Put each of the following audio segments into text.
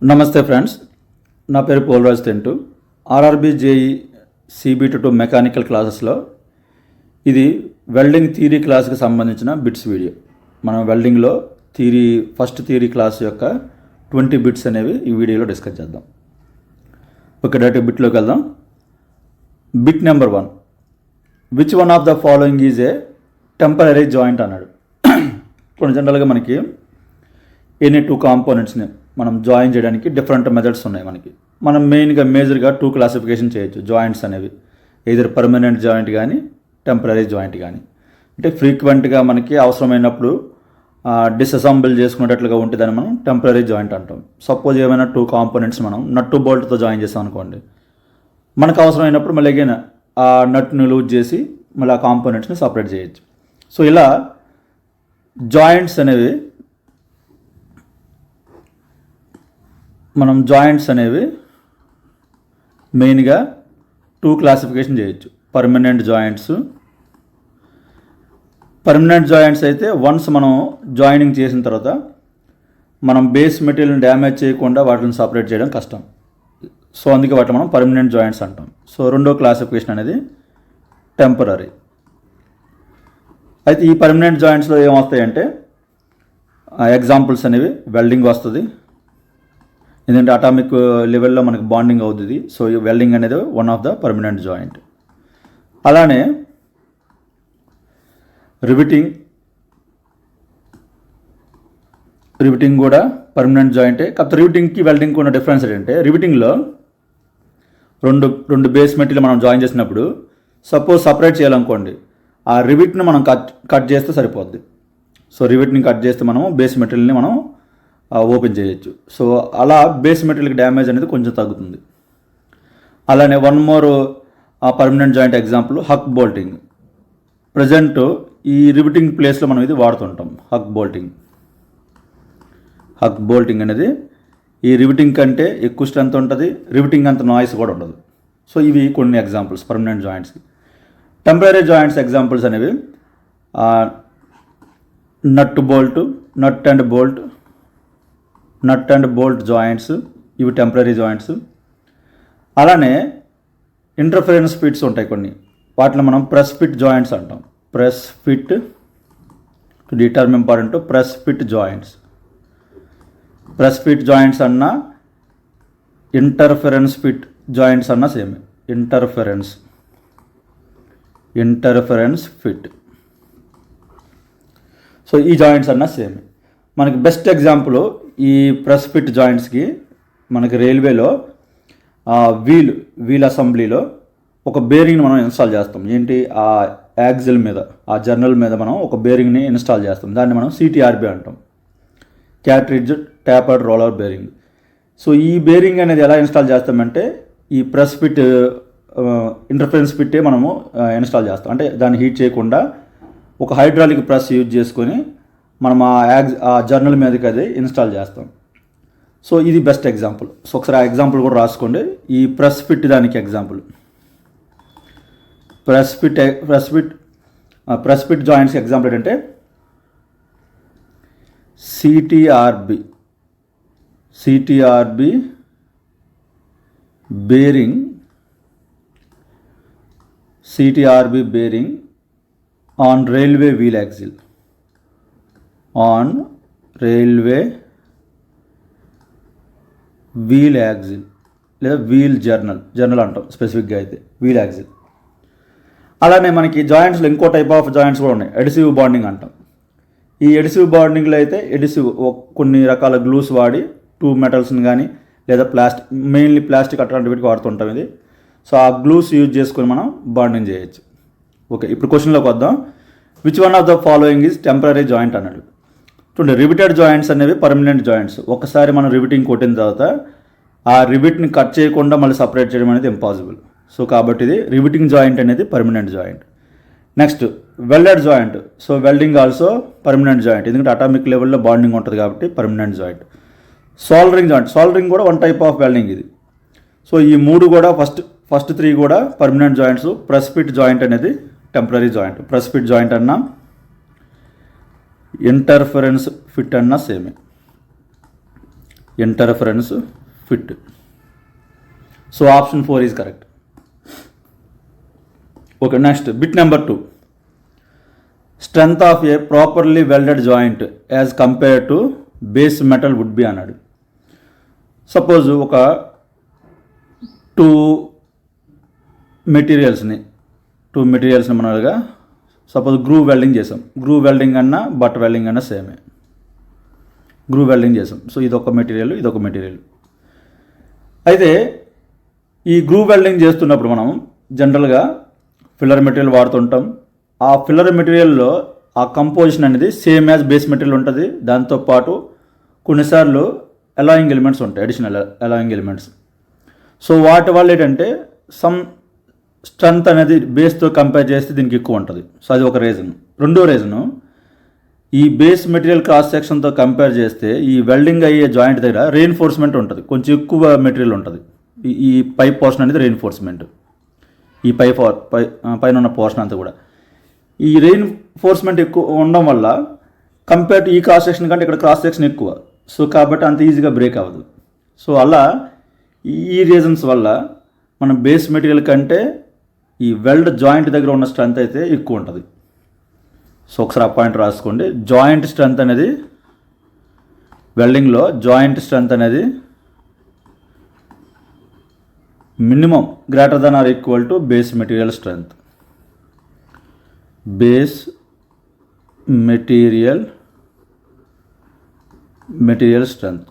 నమస్తే ఫ్రెండ్స్, నా పేరు Polaraj Tentu. RRB JE CBT two mechanical క్లాసెస్లో ఇది వెల్డింగ్ థియరీ క్లాస్కి సంబంధించిన బిట్స్ వీడియో. మనం వెల్డింగ్లో ఫస్ట్ థియరీ క్లాస్ యొక్క 20 బిట్స్ అనేవి ఈ వీడియోలో డిస్కస్ చేద్దాం. ఓకే, డైరెక్ట్ బిట్లోకి వెళ్దాం. Bit number 1, which one of the following is a temporary joint అన్నాడు. ఇప్పుడు జనరల్గా మనకి ఎనీ 2 కాంపోనెంట్స్ని మనం జాయిన్ చేయడానికి డిఫరెంట్ మెథడ్స్ ఉన్నాయి. మనం మేజర్గా 2 క్లాసిఫికేషన్ చేయొచ్చు జాయింట్స్ అనేవి, ఎయిదర్ పర్మనెంట్ జాయింట్ కానీ టెంపరరీ జాయింట్ కానీ. అంటే ఫ్రీక్వెంట్గా మనకి అవసరమైనప్పుడు డిసెసెంబుల్ చేసుకునేటట్లుగా ఉంటే దాన్ని మనం టెంపరరీ జాయింట్ అంటాం. సపోజ్ ఏమైనా 2 కాంపోనెంట్స్ మనం నట్టు బోల్ట్తో జాయిన్ చేస్తాం అనుకోండి, మనకు అవసరమైనప్పుడు మళ్ళీ అగైన్ ఆ నట్ను లూజ్ చేసి మళ్ళీ ఆ కాంపోనెంట్స్ని సపరేట్ చేయొచ్చు. సో ఇలా జాయింట్స్ అనేవి మెయిన్గా 2 క్లాసిఫికేషన్ చేయొచ్చు. పర్మనెంట్ జాయింట్స్ అయితే వన్స్ మనం జాయినింగ్ చేసిన తర్వాత మనం బేస్ మెటీరియల్ని డ్యామేజ్ చేయకుండా వాటిని సపరేట్ చేయడం కష్టం. సో అందుకే వాటిని మనం పర్మనెంట్ జాయింట్స్ అంటాం. సో రెండో క్లాసిఫికేషన్ అనేది టెంపరరీ. అయితే ఈ పర్మనెంట్ జాయింట్స్లో ఏమొస్తాయంటే ఎగ్జాంపుల్స్ అనేవి వెల్డింగ్ వస్తుంది, ఎందుకంటే అటామిక్ లెవెల్లో మనకు బాండింగ్ అవుతుంది. సో ఈ వెల్డింగ్ అనేది one of the permanent joint. అలానే రివిటింగ్ కూడా పర్మనెంట్ జాయింటే. కాకపోతే రివిటింగ్కి వెల్డింగ్కి ఉన్న డిఫరెన్స్ ఏంటంటే, రివిటింగ్లో రెండు బేస్ మెటీరియల్ మనం జాయిన్ చేసినప్పుడు సపోజ్ సపరేట్ చేయాలనుకోండి, ఆ రివిట్ని మనం కట్ చేస్తే సరిపోద్ది. సో రివిట్ని కట్ చేస్తే మనం బేస్ మెటీరియల్ని మనం ఓపెన్ చేయొచ్చు. సో అలా బేస్ మెటీరియల్కి డ్యామేజ్ అనేది కొంచెం తగ్గుతుంది. అలానే one more permanent joint example huck bolting. Present ఈ రివిటింగ్ ప్లేస్లో మనం ఇది వాడుతుంటాం. హక్ బోల్టింగ్ అనేది ఈ రివిటింగ్ కంటే ఎక్కువ స్ట్రెంత్ ఉంటుంది, రివిటింగ్ అంత నాయిస్ కూడా ఉండదు. సో ఇవి కొన్ని ఎగ్జాంపుల్స్ పర్మనెంట్ జాయింట్స్కి. టెంపరరీ జాయింట్స్ ఎగ్జాంపుల్స్ అనేవి నట్ అండ్ బోల్ట్ జాయింట్స్, ఇవి టెంపరరీ జాయింట్స్. అలానే ఇంటర్ఫరెన్స్ ఫిట్స్ ఉంటాయి కొన్ని, వాటిని మనం ప్రెస్ ఫిట్ జాయింట్స్ అంటాం. Press fit important. Press fit joints అన్నా ఇంటర్ఫరెన్స్ ఫిట్ జాయింట్స్ అన్నా సేమ్. Interference fit. సో ఈ జాయింట్స్ అన్నా సేమ్. మనకి బెస్ట్ ఎగ్జాంపుల్ ఈ ప్రెస్ ఫిట్ జాయింట్స్కి మనకి రైల్వేలో వీల్ అసెంబ్లీలో ఒక బేరింగ్ని మనం ఇన్స్టాల్ చేస్తాం. ఏంటి, ఆ యాక్సిల్ మీద, ఆ జర్నల్ మీద మనం ఒక బేరింగ్ని ఇన్స్టాల్ చేస్తాం. దాన్ని మనం సిటీఆర్బి అంటాం, cartridge tapered roller bearing. So ఈ బేరింగ్ అనేది ఎలా ఇన్స్టాల్ చేస్తామంటే, ఈ ప్రెస్ ఫిట్ ఇంటర్ఫరెన్స్ ఫిట్టే మనము ఇన్స్టాల్ చేస్తాం. అంటే దాన్ని హీట్ చేయకుండా ఒక హైడ్రాలిక్ ప్రెస్ యూజ్ చేసుకొని మనం ఆ జర్నల్ మీదకి అది ఇన్స్టాల్ చేస్తాం. సో ఇది బెస్ట్ ఎగ్జాంపుల్. సో ఒకసారి ఆ ఎగ్జాంపుల్ కూడా రాసుకోండి. ఈ ప్రెస్ ఫిట్ దానికి example. Press fit joints example ఏంటంటే CTRB bearing on railway wheel axle. లేదా వీల్ జర్నల్ అంటాం స్పెసిఫిక్గా అయితే, వీల్ యాక్సిల్. అలానే మనకి జాయింట్స్లో ఇంకో టైప్ ఆఫ్ జాయింట్స్ కూడా ఉన్నాయి, ఎడిసివ్ బాండింగ్ అంటాం. ఈ ఎడిసివ్ బాండింగ్లో అయితే కొన్ని రకాల గ్లూస్ వాడి 2 మెటల్స్ని కానీ లేదా మెయిన్లీ ప్లాస్టిక్ అట్లాంటి వీటికి వాడుతుంటాం ఇది. సో ఆ గ్లూస్ యూజ్ చేసుకొని మనం బాండింగ్ చేయొచ్చు. ఓకే, ఇప్పుడు క్వశ్చన్లోకి వద్దాం. Which one of the following is temporary joint అన్నాడు. చూడండి, రివిటెడ్ జాయింట్స్ అనేవి పర్మనెంట్ జాయింట్స్. ఒకసారి మనం రివిటింగ్ కొట్టిన తర్వాత ఆ రివిట్ని కట్ చేయకుండా మళ్ళీ సపరేట్ చేయడం అనేది ఇంపాసిబుల్. సో కాబట్టి ఇది రివిటింగ్ జాయింట్ అనేది permanent joint. Next welded joint. So welding also permanent joint, ఎందుకంటే అటామిక్ లెవెల్లో బాండింగ్ ఉంటుంది కాబట్టి పర్మనెంట్ జాయింట్. సోల్డరింగ్ కూడా వన్ టైప్ ఆఫ్ వెల్డింగ్ ఇది. సో ఈ 3 కూడా ఫస్ట్ 3 కూడా permanent joints. Press fit joint అనేది temporary joint. Press fit joint అన్నా ఇంటర్ఫరెన్స్ ఫిట్ అన్నా సేమే. interference fit. So option 4 is correct. Okay, next bit number 2. Strength of a properly welded joint as compared to base metal would be అన్నాడు. Suppose ఒక two మెటీరియల్స్ని మనగా suppose groove welding చేసాం. Groove welding అన్నా but welding అన్నా సేమే. Groove welding చేసాం. So ఇదొక material. అయితే ఈ గ్రూవ్ వెల్డింగ్ చేస్తున్నప్పుడు మనం జనరల్గా ఫిల్లర్ మెటీరియల్ వాడుతుంటాం. ఆ ఫిల్లర్ మెటీరియల్లో ఆ కంపోజిషన్ అనేది సేమ్ యాజ్ బేస్ మెటీరియల్ ఉంటుంది. దాంతోపాటు కొన్నిసార్లు అలాయింగ్ ఎలిమెంట్స్ ఉంటాయి, అడిషనల్ అలాయింగ్ ఎలిమెంట్స్. సో వాటి వల్ల ఏంటంటే సమ్ స్ట్రెంత్ అనేది బేస్తో కంపేర్ చేస్తే దీనికి ఎక్కువ ఉంటుంది. సో అది ఒక రీజన్. రెండో రీజను, ఈ బేస్ మెటీరియల్ క్రాస్ సెక్షన్తో కంపేర్ చేస్తే ఈ వెల్డింగ్ అయ్యే జాయింట్ దగ్గర రెయిన్ఫోర్స్మెంట్ ఉంటుంది, కొంచెం ఎక్కువ మెటీరియల్ ఉంటుంది. ఈ పైప్ పోర్షన్ అనేది రెయిన్ఫోర్స్మెంట్, ఈ పైన ఉన్న పోర్షన్ అంతా కూడా ఈ రెయిన్ఫోర్స్మెంట్ ఎక్కువ ఉండడం వల్ల కంపేర్ టు ఈ క్రాస్ సెక్షన్ కంటే ఇక్కడ క్రాస్ సెక్షన్ ఎక్కువ. సో కాబట్టి అంత ఈజీగా బ్రేక్ అవ్వదు. సో అలా ఈ రీజన్స్ వల్ల మన బేస్ మెటీరియల్ కంటే ఈ వెల్డ్ జాయింట్ దగ్గర ఉన్న స్ట్రెంత్ అయితే ఎక్కువ ఉంటుంది. సో ఒకసారి ఆ పాయింట్ రాసుకోండి. జాయింట్ స్ట్రెంత్ అనేది వెల్డింగ్లో జాయింట్ స్ట్రెంత్ అనేది minimum greater than or equal to base material strength. Base material strength.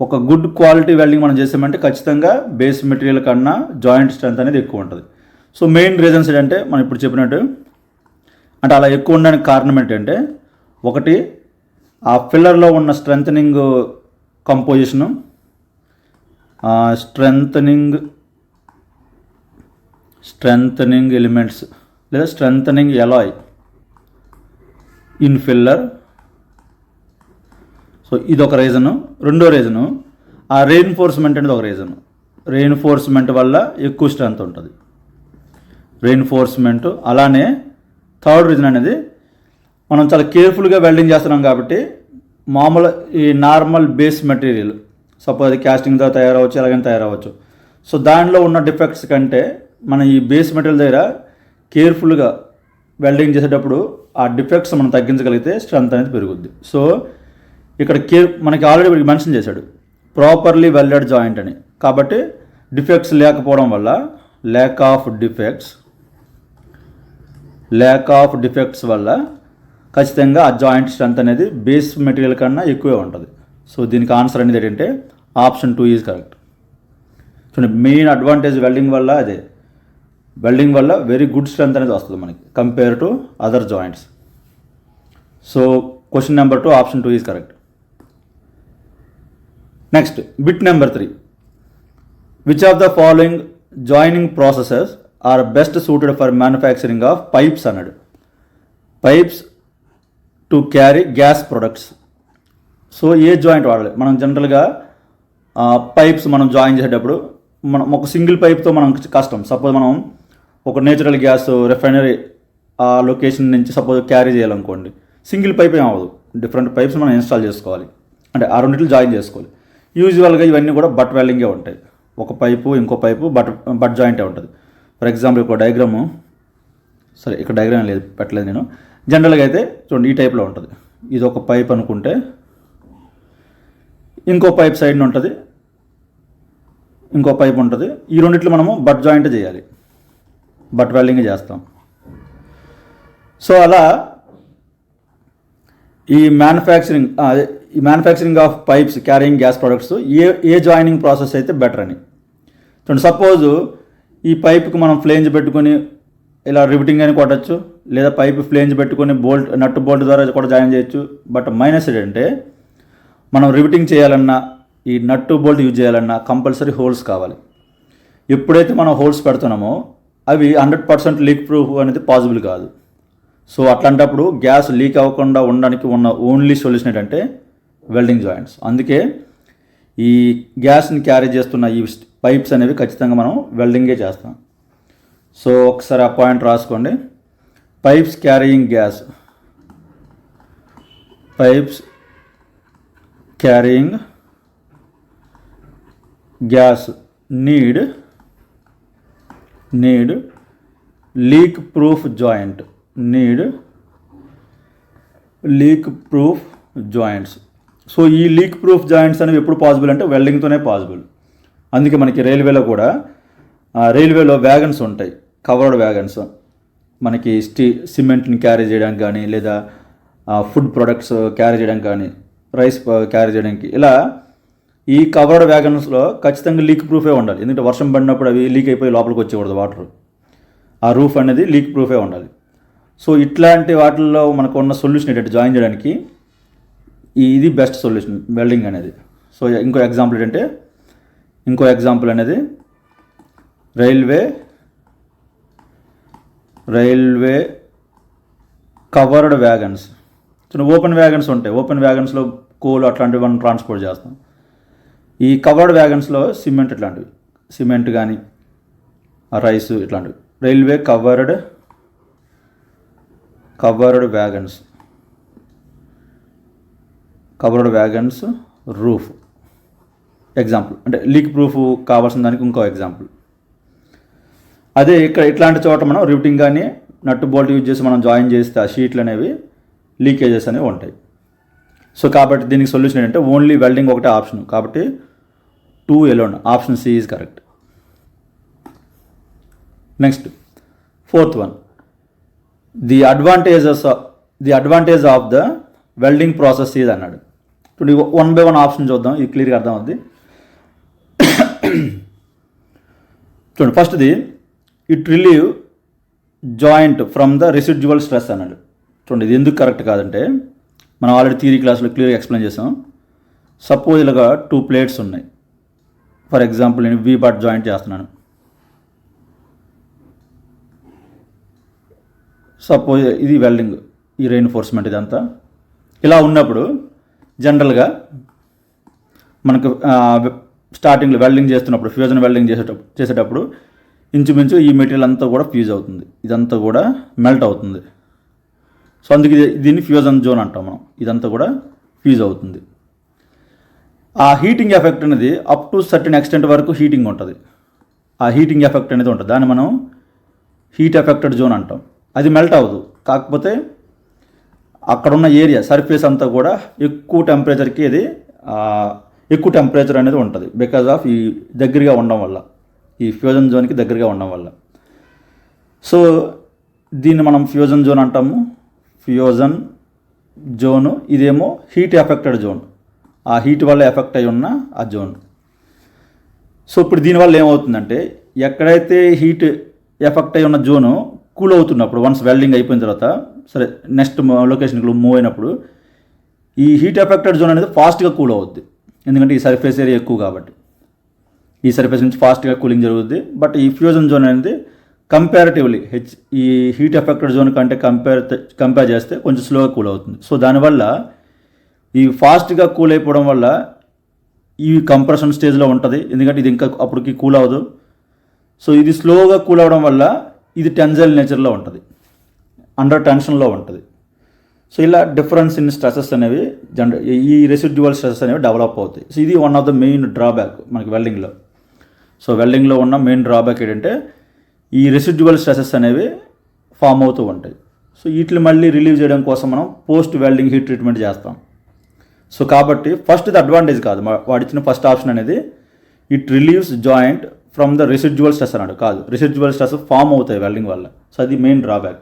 ఒక గుడ్ క్వాలిటీ వెల్డింగ్ మనం చేసామంటే ఖచ్చితంగా బేస్ మెటీరియల్ కన్నా జాయింట్ స్ట్రెంత్ అనేది ఎక్కువ ఉంటుంది. సో మెయిన్ రీజన్స్ ఏంటంటే మనం ఇప్పుడు చెప్పినట్టు, అంటే అలా ఎక్కువ ఉండడానికి కారణం ఏంటంటే, ఒకటి ఆ ఫిల్లర్లో ఉన్న స్ట్రెంథనింగ్ కంపోజిషను, స్ట్రెంథనింగ్ ఎలిమెంట్స్ లేదా strengthening alloy in filler. So ఇదొక రీజను. రెండో రీజను ఆ రెయిన్ఫోర్స్మెంట్ అనేది ఒక రీజను. రెయిన్ఫోర్స్మెంట్ వల్ల ఎక్కువ స్ట్రెంత్ ఉంటుంది. రెయిన్ఫోర్స్మెంట్. అలానే థర్డ్ రీజన్ అనేది మనం చాలా కేర్ఫుల్గా వెల్డింగ్ చేస్తున్నాం కాబట్టి మామూలు ఈ నార్మల్ బేస్ మెటీరియల్ సపోజ్ అది క్యాస్టింగ్తో తయారవచ్చు, ఎలాగైనా తయారవచ్చు. సో దానిలో ఉన్న డిఫెక్ట్స్ కంటే మన ఈ బేస్ మెటీరియల్ దగ్గర కేర్ఫుల్గా వెల్డింగ్ చేసేటప్పుడు ఆ డిఫెక్ట్స్ మనం తగ్గించగలిగితే స్ట్రెంత్ అనేది పెరుగుద్ది. సో ఇక్కడ మనకి ఆల్రెడీ మెన్షన్ చేశాడు ప్రాపర్లీ వెల్డెడ్ జాయింట్ అని. కాబట్టి డిఫెక్ట్స్ లేకపోవడం వల్ల ల్యాక్ ఆఫ్ డిఫెక్ట్స్ వల్ల ఖచ్చితంగా ఆ జాయింట్ స్ట్రెంత్ అనేది బేస్ మెటీరియల్ కన్నా ఎక్కువే ఉంటుంది. సో దీనికి ఆన్సర్ అనేది ఏంటంటే ఆప్షన్ 2 ఈజ్ కరెక్ట్. చూడండి, మెయిన్ అడ్వాంటేజ్ వెల్డింగ్ వల్ల అదే. వెల్డింగ్ వల్ల వెరీ గుడ్ స్ట్రెంత్ అనేది వస్తుంది మనకి compare to other joints. So question number 2 option 2 is correct. Next bit number 3. Which of the following joining processes are best suited for manufacturing of pipes అన్నాడు. Pipes to carry gas products. So ఏ joint వాడాలి? మనం జనరల్గా pipes మనం join చేసేటప్పుడు మనం ఒక single పైప్తో మనం కష్టం. సపోజ్ మనం ఒక నేచురల్ గ్యాస్ రిఫైనరీ ఆ లొకేషన్ నుంచి సపోజ్ క్యారీ చేయాలనుకోండి, సింగిల్ పైప్ ఏం అవ్వదు. డిఫరెంట్ పైప్స్ మనం ఇన్స్టాల్ చేసుకోవాలి, అంటే ఆ రెండింటిని జాయిన్ చేసుకోవాలి. యూజువల్గా ఇవన్నీ కూడా బట్ వెల్డింగే ఉంటాయి. ఒక పైపు ఇంకో పైపు బట్ జాయింటే ఉంటుంది. ఫర్ ఎగ్జాంపుల్ ఒక డయాగ్రాము, సరే ఇక్కడ డయాగ్రామ్ లేదు పెట్టలేదు నేను. జనరల్గా అయితే చూడండి ఈ టైప్లో ఉంటుంది. ఇది ఒక పైప్ అనుకుంటే ఇంకో పైప్ సైడ్ని ఉంటుంది, ఇంకో పైప్ ఉంటుంది. ఈ రెండిట్లో మనము బట్ జాయింట్ చేయాలి, బట్ వెల్డింగ్ చేస్తాం. సో అలా ఈ manufacturing of pipes carrying gas products A joining process అయితే బెటర్ అని చూడండి. సపోజు ఈ పైప్కి మనం ఫ్లేంజ్ పెట్టుకొని ఇలా రివిటింగ్ అని కొట్టచ్చు, లేదా పైప్ ఫ్లేంజ్ పెట్టుకొని నట్టు బోల్ట్ ద్వారా కూడా జాయిన్ చేయొచ్చు. బట్ మైనస్ ఏంటంటే మనం రివిటింగ్ చేయాలన్నా ఈ నట్టు బోల్ట్ యూజ్ చేయాలన్నా కంపల్సరీ హోల్స్ కావాలి. ఎప్పుడైతే మనం హోల్స్ పెడుతున్నామో అవి 100% లీక్ ప్రూఫ్ అనేది పాసిబుల్ కాదు. సో అట్లాంటప్పుడు గ్యాస్ లీక్ అవ్వకుండా ఉండడానికి ఉన్న ఓన్లీ సొల్యూషన్ ఏంటంటే వెల్డింగ్ జాయింట్స్. అందుకే ఈ గ్యాస్ని క్యారీ చేస్తున్న ఈ పైప్స్ అనేవి ఖచ్చితంగా మనం వెల్డింగే చేస్తాం. సో ఒకసారి ఆ పాయింట్ రాసుకోండి. Pipes carrying gas, pipes carrying gas need leak proof joint, leak proof joints. So ఈ లీక్ ప్రూఫ్ జాయింట్స్ అనేవి ఎప్పుడు పాసిబుల్ అంటే వెల్డింగ్తోనే పాసిబుల్. అందుకే మనకి రైల్వేలో కూడా రైల్వేలో వ్యాగన్స్ ఉంటాయి, కవర్డ్ వ్యాగన్స్, మనకి సిమెంట్ని క్యారీ చేయడానికి కానీ, లేదా ఫుడ్ ప్రొడక్ట్స్ క్యారీ చేయడానికి కానీ, రైస్ క్యారీ చేయడానికి, ఇలా ఈ కవర్డ్ వ్యాగన్స్లో ఖచ్చితంగా లీక్ ప్రూఫే ఉండాలి. ఎందుకంటే వర్షం పడినప్పుడు అవి లీక్ అయిపోయి లోపలికి వచ్చేకూడదు వాటర్, ఆ రూఫ్ అనేది లీక్ ప్రూఫే ఉండాలి. సో ఇట్లాంటి వాటిల్లో మనకు ఉన్న సొల్యూషన్ ఏంటంటే జాయిన్ చేయడానికి ఇది బెస్ట్ సొల్యూషన్ వెల్డింగ్ అనేది. సో ఇంకో ఎగ్జాంపుల్ అనేది railway covered wagons. Open wagons ఉంటాయి, ఓపెన్ వ్యాగన్స్లో కోల్ అట్లాంటివి మనం ట్రాన్స్పోర్ట్ చేస్తాం. ఈ కవర్డ్ వ్యాగన్స్లో సిమెంట్ కానీ రైస్ ఇట్లాంటివి. Railway covered wagons roof example, అంటే లీక్ ప్రూఫ్ కావాల్సిన దానికి ఇంకో ఎగ్జాంపుల్. అదే ఇక్కడ ఇట్లాంటి చోట మనం రివిటింగ్ కానీ నట్టు బోల్ట్ యూజ్ చేసి మనం జాయిన్ చేస్తే ఆ షీట్లు అనేవి లీకేజెస్ అనేవి ఉంటాయి. సో కాబట్టి దీనికి సొల్యూషన్ ఏంటంటే ఓన్లీ వెల్డింగ్ ఒకటే ఆప్షన్, కాబట్టి 2 alone, option C is correct. Next 4th one, the advantage of the welding process is అన్నాడు. ఇప్పుడు 1 by 1 ఆప్షన్ చూద్దాం, ఇది క్లియర్గా అర్థం అవుద్ది. చూడండి, ఫస్ట్ది it relieve joint from the residual stress అన్నాడు. చూడండి, ఇది ఎందుకు కరెక్ట్ కాదంటే మనం ఆల్రెడీ థియరీ క్లాస్లో క్లియర్గా ఎక్స్ప్లెయిన్ చేసాం. సపోజ్ ఇలాగా 2 plates ఉన్నాయి. ఫర్ ఎగ్జాంపుల్ నేను వి బాట్ జాయింట్ చేస్తున్నాను. సపోజ్ ఇది వెల్డింగ్, ఈ రెయిన్ఫోర్స్మెంట్ ఇదంతా ఇలా ఉన్నప్పుడు జనరల్గా మనకు స్టార్టింగ్లో వెల్డింగ్ చేస్తున్నప్పుడు, ఫ్యూజన్ వెల్డింగ్ చేసేటప్పుడు ఇంచుమించు ఈ మెటీరియల్ అంతా కూడా ఫ్యూజ్ అవుతుంది, ఇదంతా కూడా మెల్ట్ అవుతుంది. సో అందుకే దీన్ని ఫ్యూజన్ జోన్ అంటాం మనం. ఇదంతా కూడా ఫ్యూజ్ అవుతుంది. ఆ హీటింగ్ ఎఫెక్ట్ అనేది అప్ టు సర్టెన్ ఎక్స్టెంట్ వరకు హీటింగ్ ఉంటుంది. ఆ హీటింగ్ ఎఫెక్ట్ అనేది ఉంటుంది, దాన్ని మనం హీట్ ఎఫెక్టెడ్ జోన్ అంటాం. అది మెల్ట్ అవ్వదు, కాకపోతే అక్కడున్న ఏరియా సర్ఫేస్ అంతా కూడా ఎక్కువ టెంపరేచర్ అనేది ఉంటుంది, బికాజ్ ఆఫ్ ఈ దగ్గరగా ఉండడం వల్ల, ఈ ఫ్యూజన్ జోన్కి దగ్గరగా ఉండడం వల్ల. సో దీన్ని మనం ఫ్యూజన్ జోన్ అంటాము. ఫ్యూజన్ జోను ఇదేమో హీట్ ఎఫెక్టెడ్ జోన్, ఆ హీట్ వల్ల ఎఫెక్ట్ అయి ఉన్న ఆ జోన్. సో ఇప్పుడు దీనివల్ల ఏమవుతుందంటే ఎక్కడైతే హీట్ ఎఫెక్ట్ అయి ఉన్న జోను కూల్ అవుతున్నప్పుడు, వన్స్ వెల్డింగ్ అయిపోయిన తర్వాత సరే నెక్స్ట్ లొకేషన్కి మూవ్ అయినప్పుడు ఈ హీట్ ఎఫెక్టెడ్ జోన్ అనేది ఫాస్ట్గా కూల్ అవుద్ది. ఎందుకంటే ఈ సర్ఫేస్ ఏరియా ఎక్కువ కాబట్టి ఈ సర్ఫేస్ నుంచి ఫాస్ట్గా కూలింగ్ జరుగుద్ది. బట్ ఈ ఫ్యూజన్ జోన్ అనేది కంపారిటివ్లీ ఈ హీట్ ఎఫెక్టెడ్ జోన్ కంటే కంపేర్ చేస్తే కొంచెం స్లోగా కూల్ అవుతుంది. సో దానివల్ల ఈ ఫాస్ట్గా కూల్ అయిపోవడం వల్ల ఈ కంప్రెషన్ స్టేజ్లో ఉంటుంది, ఎందుకంటే ఇది ఇంకా అప్పటికి కూల్ అవ్వదు. సో ఇది స్లోగా కూల్ అవ్వడం వల్ల ఇది టెన్జైల్ నేచర్లో ఉంటుంది, అండర్ టెన్షన్లో ఉంటుంది. సో ఇలా డిఫరెన్స్ ఇన్ స్ట్రెసెస్ అనేవి ఈ రెసిడ్యువల్ స్ట్రెసెస్ అనేవి డెవలప్ అవుతాయి. సో ఇది one of the main drawback మనకి వెల్డింగ్లో. సో వెల్డింగ్లో ఉన్న మెయిన్ డ్రాబ్యాక్ ఏంటంటే ఈ రెసిడ్యువల్ స్ట్రెసెస్ అనేవి ఫామ్ అవుతూ ఉంటాయి. సో వీటిని మళ్ళీ రిలీవ్ చేయడం కోసం మనం పోస్ట్ వెల్డింగ్ హీట్ ట్రీట్మెంట్ చేస్తాం. సో కాబట్టి ఫస్ట్ది అడ్వాంటేజ్ కాదు, వాడిచ్చిన ఫస్ట్ ఆప్షన్ అనేది it relieves joint from the residual stress అన్నాడు. కాదు, రెసిడ్యువల్ స్ట్రెస్ ఫామ్ అవుతాయి వెల్డింగ్ వల్ల. సో అది main drawback.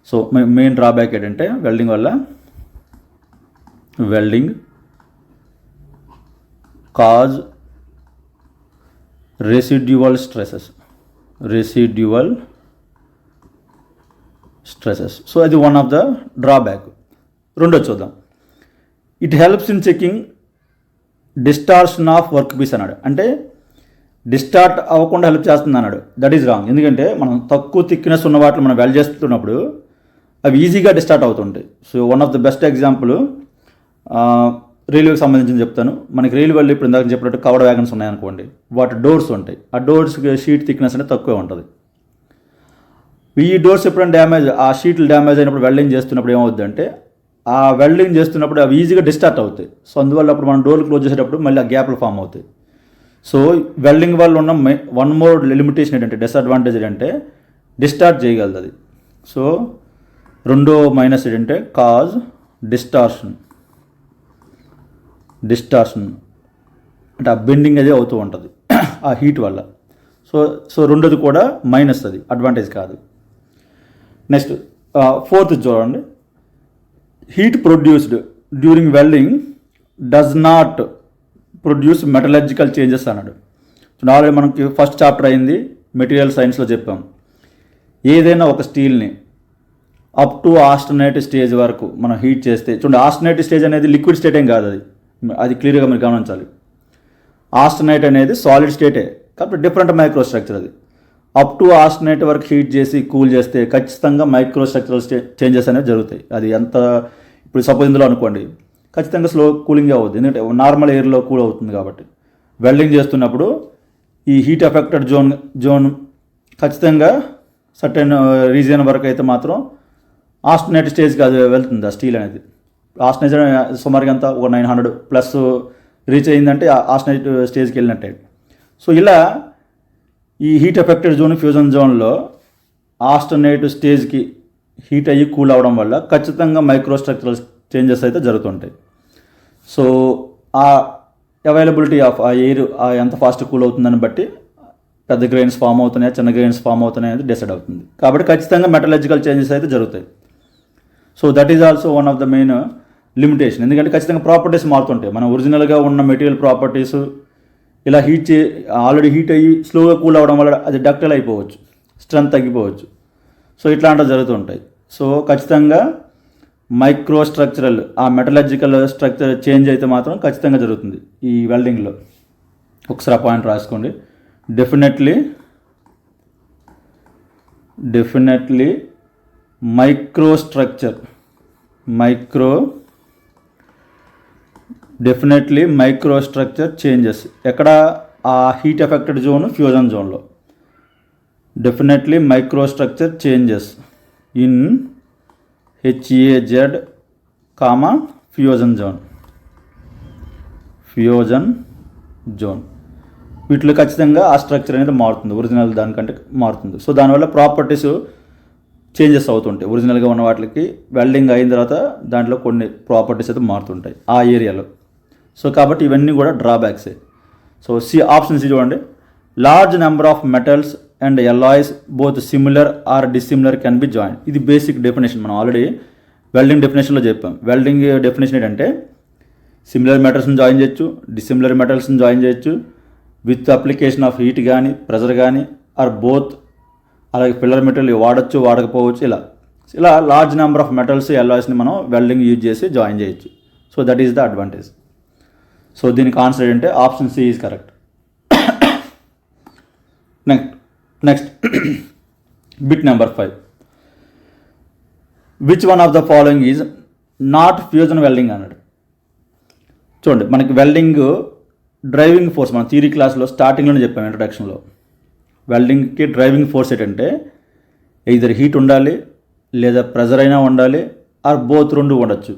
So main drawback ఏంటంటే వెల్డింగ్ వల్ల కాజ్ రెసిడ్యువల్ స్ట్రెసెస్. సో అది వన్ ఆఫ్ ద డ్రాబ్యాక్. రెండోది చూద్దాం. It helps in checking distortion of work piece అన్నాడు. అంటే డిస్టార్ట్ అవ్వకుండా హెల్ప్ చేస్తుంది అన్నాడు. That is wrong. ఎందుకంటే మనం తక్కువ థిక్నెస్ ఉన్న వాటిని మనం వెల్డ్ చేస్తున్నప్పుడు అవి ఈజీగా డిస్టార్ట్ అవుతుంటాయి. So one of the best example రైల్వేకి సంబంధించి చెప్తాను. మనకి రైల్వేలో ఇప్పుడు ఇందాక చెప్పినట్టు కవర్డ్ వ్యాగన్స్ ఉన్నాయనుకోండి, వాటి డోర్స్ ఉంటాయి. ఆ డోర్స్కి షీట్ థిక్నెస్ అనేది తక్కువే ఉంటుంది. ఈ డోర్స్ ఎప్పుడైనా ఆ షీట్లు డ్యామేజ్ అయినప్పుడు వెల్డింగ్ చేస్తున్నప్పుడు ఏమవుద్ది అంటే ఆ వెల్డింగ్ చేస్తున్నప్పుడు అవి ఈజీగా డిస్టార్ట్ అవుతాయి. సో అందువల్ల అప్పుడు మనం డోర్లు క్లోజ్ చేసేటప్పుడు మళ్ళీ ఆ గ్యాప్లు ఫామ్ అవుతాయి. సో వెల్డింగ్ వల్ల ఉన్న వన్ మోర్ లిమిటేషన్ ఏంటంటే, డిసడ్వాంటేజ్ ఏంటంటే డిస్టార్ట్ చేయగలదు అది. సో రెండో మైనస్ ఏంటంటే కాజ్ డిస్టార్షన్ అంటే ఆ బెండింగ్ అది అవుతూ ఉంటుంది ఆ హీట్ వల్ల. సో రెండోది కూడా మైనస్, అది అడ్వాంటేజ్ కాదు. నెక్స్ట్ ఫోర్త్ చూడండి, heat produced during welding does not produce metallurgical changes అన్నాడు. ఆల్రెడీ మనకి ఫస్ట్ చాప్టర్ అయింది మెటీరియల్ సైన్స్లో చెప్పాం. ఏదైనా ఒక స్టీల్ని అప్ టు ఆస్టర్నేట్ స్టేజ్ వరకు మనం హీట్ చేస్తే, చూడండి ఆస్టర్నేట్ స్టేజ్ అనేది లిక్విడ్ స్టేట్ ఏం కాదు, అది క్లియర్గా మీరు గమనించాలి. ఆస్టర్నేట్ అనేది సాలిడ్ స్టేటే, కాబట్టి డిఫరెంట్ మైక్రో స్ట్రక్చర్. అది అప్ టు ఆస్టర్నేట్ వరకు హీట్ చేసి కూల్ చేస్తే ఖచ్చితంగా మైక్రో స్ట్రక్చరల్ చేంజెస్ అనేవి జరుగుతాయి. అది ఎంత ఇప్పుడు సపోజ్ ఇందులో అనుకోండి, ఖచ్చితంగా స్లో కూలింగ్ అవుతుంది, ఎందుకంటే నార్మల్ ఎయిర్లో కూల్ అవుతుంది కాబట్టి. వెల్డింగ్ చేస్తున్నప్పుడు ఈ హీట్ ఎఫెక్టెడ్ జోన్ ఖచ్చితంగా సర్టెన్ రీజియన్ వరకు అయితే మాత్రం ఆస్టర్నేట్ స్టేజ్కి అది వెళ్తుంది ఆ స్టీల్ అనేది. ఆస్టర్నేట్ సుమారుగా అంతా ఒక 900+ రీచ్ అయిందంటే ఆస్టర్నేట్ స్టేజ్కి వెళ్ళినట్టే. సో ఇలా ఈ హీట్ ఎఫెక్టెడ్ జోన్, ఫ్యూజన్ జోన్లో ఆస్టర్నేట్ స్టేజ్కి హీట్ అయ్యి కూల్ అవ్వడం వల్ల ఖచ్చితంగా మైక్రో స్ట్రక్చరల్ చేంజెస్ అయితే జరుగుతుంటాయి. సో ఆ అవైలబిలిటీ ఆఫ్ ఆ ఎయిర్ ఎంత ఫాస్ట్ కూల్ అవుతుందని బట్టి పెద్ద గ్రెయిన్స్ ఫామ్ అవుతున్నాయా, చిన్న గ్రెయిన్స్ ఫామ్ అవుతున్నాయి అనేది డిసైడ్ అవుతుంది. కాబట్టి ఖచ్చితంగా మెటలర్జికల్ చేంజెస్ అయితే జరుగుతాయి. So that is also one of the main limitation. ఎందుకంటే ఖచ్చితంగా ప్రాపర్టీస్ మారుతుంటాయి. మన ఒరిజినల్గా ఉన్న మెటీరియల్ ప్రాపర్టీస్ ఇలా ఆల్రెడీ హీట్ అయ్యి స్లోగా కూల్ అవ్వడం వల్ల అది డక్టైల్ అయిపోవచ్చు, స్ట్రెంత్ తగ్గిపోవచ్చు. సో ఇట్లాంటివి జరుగుతుంటాయి. సో ఖచ్చితంగా మైక్రో స్ట్రక్చరల్ ఆ మెటలర్జికల్ స్ట్రక్చర్ చేంజ్ అయితే మాత్రం ఖచ్చితంగా జరుగుతుంది ఈ వెల్డింగ్లో. ఒకసారి ఆ పాయింట్ రాసుకోండి. డెఫినెట్లీ మైక్రో స్ట్రక్చర్ చేంజెస్ ఎక్కడ, ఆ హీట్ ఎఫెక్టెడ్ జోన్, ఫ్యూజన్ జోన్లో. Definitely micro structure changes in HAZ, fusion zone వీటిలో ఖచ్చితంగా ఆ స్ట్రక్చర్ అనేది మారుతుంది, ఒరిజినల్ దానికంటే మారుతుంది. సో దానివల్ల ప్రాపర్టీస్ చేంజెస్ అవుతుంటాయి. ఒరిజినల్గా ఉన్న వాటికి వెల్డింగ్ అయిన తర్వాత దాంట్లో కొన్ని ప్రాపర్టీస్ అయితే మారుతుంటాయి ఆ ఏరియాలో. సో కాబట్టి ఇవన్నీ కూడా డ్రాబ్యాక్సే. సో ఆప్షన్ సి చూడండి, large number of metals and alloys both similar or dissimilar can be join. ఇది బేసిక్ డెఫినేషన్, మనం ఆల్రెడీ వెల్డింగ్ డెఫినేషన్లో చెప్పాం. వెల్డింగ్ డెఫినేషన్ ఏంటంటే సిమిలర్ మెటల్స్ని జాయిన్ చేయొచ్చు, డిసిమిలర్ మెటల్స్ని జాయిన్ చేయొచ్చు విత్ అప్లికేషన్ ఆఫ్ హీట్ కానీ ప్రెజర్ కానీ, ఆర్ బోత్. అలాగే ఫిల్లర్ మెటీరియల్ వాడచ్చు, వాడకపోవచ్చు. ఇలా లార్జ్ నెంబర్ ఆఫ్ మెటల్స్, ఎలాయ్స్ని మనం వెల్డింగ్ యూజ్ చేసి జాయిన్ చేయొచ్చు. So that is the advantage. So దీనికి ఆన్సర్ ఏంటంటే option C is correct. Next bit number 5. Which one of the following is not fusion welding అన్నాడు. చూడండి, మనకి వెల్డింగ్ డ్రైవింగ్ ఫోర్స్ మనం థియరీ క్లాస్లో స్టార్టింగ్లోనే చెప్పాము, ఇంట్రడక్షన్లో. వెల్డింగ్కి డ్రైవింగ్ ఫోర్స్ ఏంటంటే ఎయిదర్ హీట్ ఉండాలి, లేదా ప్రెజర్ అయినా ఉండాలి, ఆర్ బోత్ రెండు ఉండొచ్చు.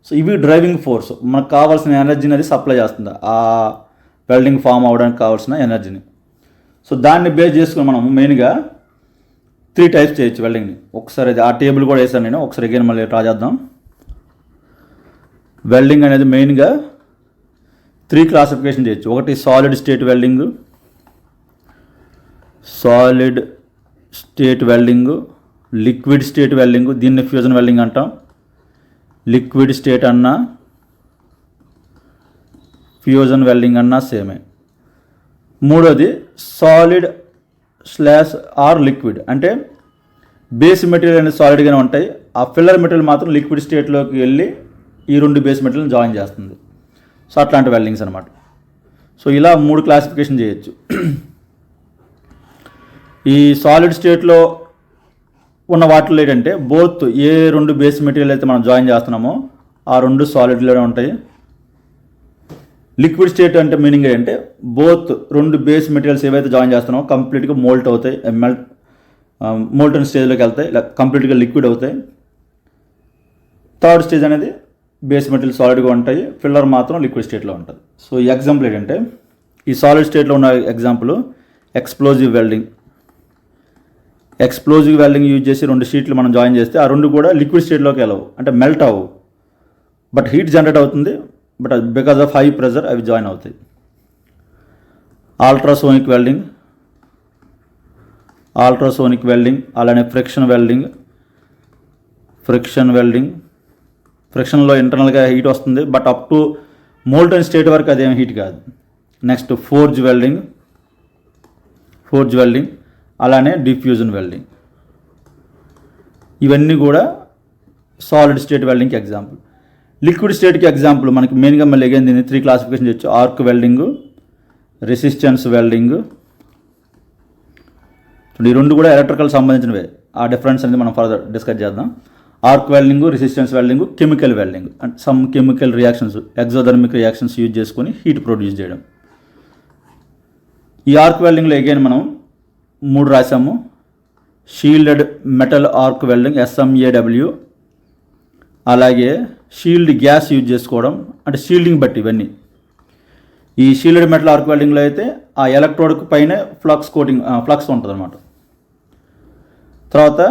సో ఇవి డ్రైవింగ్ ఫోర్స్, మనకు కావాల్సిన ఎనర్జీని అది సప్లై చేస్తుంది, ఆ వెల్డింగ్ ఫామ్ అవ్వడానికి కావాల్సిన ఎనర్జీని. సో దాన్ని బేస్ చేసుకుని మనం మెయిన్గా 3 టైప్స్ చేయొచ్చు వెల్డింగ్ని. ఒకసారి ఆ టేబుల్ కూడా వేసాను నేను, ఒకసారి అగైన్ మళ్ళీ డ్రా చేద్దాం. వెల్డింగ్ అనేది మెయిన్గా 3 క్లాసిఫికేషన్ చేయొచ్చు. ఒకటి solid state welding, liquid state welding, దీన్ని ఫ్యూజన్ వెల్డింగ్ అంటాం. లిక్విడ్ స్టేట్ అన్నా ఫ్యూజన్ వెల్డింగ్ అన్నా సేమే. మూడోది సాలిడ్ ఆర్ లిక్విడ్, అంటే బేస్ మెటీరియల్ అనేది సాలిడ్గానే ఉంటాయి, ఆ ఫిల్లర్ మెటీరియల్ మాత్రం లిక్విడ్ స్టేట్లోకి వెళ్ళి ఈ 2 బేస్ మెటీరియల్ని జాయిన్ చేస్తుంది. సో అట్లాంటి వెల్డింగ్స్ అనమాట. సో ఇలా 3 క్లాసిఫికేషన్ చేయొచ్చు. ఈ సాలిడ్ స్టేట్లో ఉన్న వాటిలో ఏంటంటే బోత్ ఏ 2 బేస్ మెటీరియల్ అయితే మనం జాయిన్ చేస్తున్నామో ఆ 2 సాలిడ్లోనే ఉంటాయి. లిక్విడ్ స్టేట్ అంటే మీనింగ్ ఏంటంటే బోత్ 2 బేస్ మెటీరియల్స్ ఏవైతే జాయిన్ చేస్తున్నామో కంప్లీట్గా మోల్ట్ అవుతాయి, మోల్టన్ స్టేజ్లోకి వెళ్తాయి, ఇలా కంప్లీట్గా లిక్విడ్ అవుతాయి. థర్డ్ స్టేజ్ అనేది బేస్ మెటీరియల్ సాలిడ్గా ఉంటాయి, ఫిల్లర్ మాత్రం లిక్విడ్ స్టేట్లో ఉంటుంది. సో ఈ ఎగ్జాంపుల్ ఏంటంటే ఈ సాలిడ్ స్టేట్లో ఉన్న example explosive welding. Explosive welding use చేసి 2 షీట్లు మనం జాయిన్ చేస్తే ఆ 2 కూడా లిక్విడ్ స్టేట్లోకి వెళ్ళవు, అంటే మెల్ట్ అవ్వవు, బట్ హీట్ జనరేట్ అవుతుంది, but because of high pressure అవి జాయిన్ అవుతాయి. అల్ట్రాసోనిక్ వెల్డింగ్, అలానే ఫ్రిక్షన్ వెల్డింగ్. ఫ్రిక్షన్లో ఇంటర్నల్గా హీట్ వస్తుంది, but up to molten state వరకు అదేం హీట్ కాదు. నెక్స్ట్ ఫోర్జ్ వెల్డింగ్, అలానే డిఫ్యూజన్ వెల్డింగ్. ఇవన్నీ కూడా సాలిడ్ స్టేట్ వెల్డింగ్కి ఎగ్జాంపుల్. లిక్విడ్ స్టేట్కి ఎగ్జాంపుల్ మనకి మెయిన్గా మళ్ళీ అగైన్ దీన్ని 3 క్లాసిఫికేషన్ చేయొచ్చు. Arc welding, resistance welding. ఈ 2 కూడా ఎలక్ట్రికల్ సంబంధించినవే. ఆ డిఫరెన్స్ అనేది మనం ఫర్దర్ డిస్కస్ చేద్దాం. Arc welding, resistance welding, chemical welding, and some chemical reactions, exothermic reactions use చేసుకొని హీట్ ప్రొడ్యూస్ చేయడం. ఈ ఆర్క్ వెల్డింగ్లో అగైన్ మనం 3 రాసాము. Shielded metal arc welding SMAW, అలాగే షీల్డ్ గ్యాస్ యూజ్ చేసుకోవడం, అంటే షీల్డింగ్ బట్టి ఇవన్నీ. ఈ షీల్డెడ్ మెటల్ ఆర్క్ వెల్డింగ్లో అయితే ఆ ఎలక్ట్రోడ్కి పైన ఫ్లక్స్ ఉంటుంది అనమాట. తర్వాత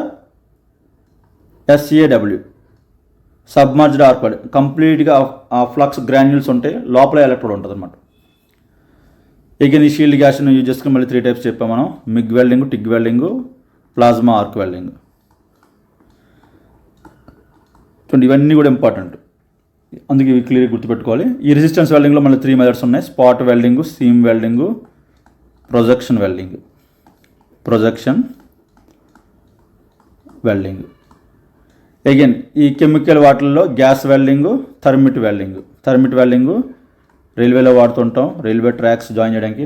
SAW సబ్మర్జ్డ్ ఆర్క్ వెల్డింగ్, కంప్లీట్గా ఆ ఫ్లక్స్ గ్రాన్యూల్స్ ఉంటాయి, లోపల ఎలక్ట్రోడ్ ఉంటుంది అనమాట. ఇక ఈ షీల్డ్ గ్యాస్ను యూజ్ చేసుకుని మళ్ళీ 3 టైప్స్ చెప్పాం మనం. MiG welding, TIG welding, plasma arc welding. చూడండి ఇవన్నీ కూడా ఇంపార్టెంట్, అందుకే ఇవి క్లియర్గా గుర్తుపెట్టుకోవాలి. ఈ రెసిస్టెన్స్ వెల్డింగ్లో మళ్ళీ 3 మెథడ్స్ ఉన్నాయి. Spot welding, seam welding, projection welding. Again ఈ కెమికల్ వాటిల్లో గ్యాస్ వెల్డింగ్, థర్మిట్ వెల్డింగ్ రైల్వేలో వాడుతుంటాం, రైల్వే ట్రాక్స్ జాయిన్ చేయడానికి.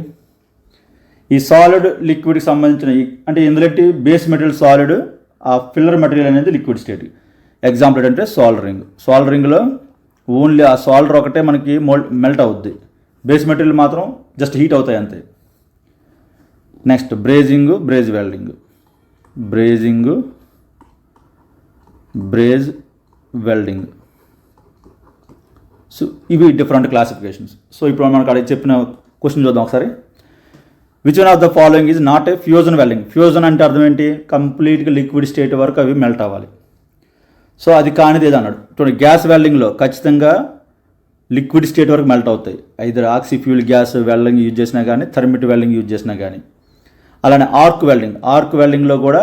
ఈ సాలిడ్ లిక్విడ్కి సంబంధించిన అంటే ఇందులో బేస్ మెటీరియల్ సాలిడ్, ఆ ఫిల్లర్ మెటీరియల్ అనేది లిక్విడ్ స్టేట్. ఎగ్జాంపుల్ ఏంటంటే సాల్డరింగ్లో ఓన్లీ ఆ సాల్డర్ ఒకటే మనకి మెల్ట్ అవుద్ది, బేస్ మెటీరియల్ మాత్రం జస్ట్ హీట్ అవుతాయి అంతే. Next braze welding. సో ఇవి డిఫరెంట్ క్లాసిఫికేషన్స్. సో ఇప్పుడు మనకు అక్కడ చెప్పిన క్వశ్చన్ చూద్దాం ఒకసారి. Which one of the following is not a fusion welding? Fusion అంటే అర్థం ఏంటి? కంప్లీట్గా లిక్విడ్ స్టేట్ వరకు అవి మెల్ట్ అవ్వాలి. సో అది కానిది ఏది అన్నాడు. చూడండి గ్యాస్ వెల్డింగ్లో ఖచ్చితంగా లిక్విడ్ స్టేట్ వరకు మెల్ట్ అవుతాయి, either oxy fuel gas welding use చేసినా కానీ, థర్మిట్ వెల్డింగ్ యూజ్ చేసినా కానీ. అలానే ఆర్క్ వెల్డింగ్లో కూడా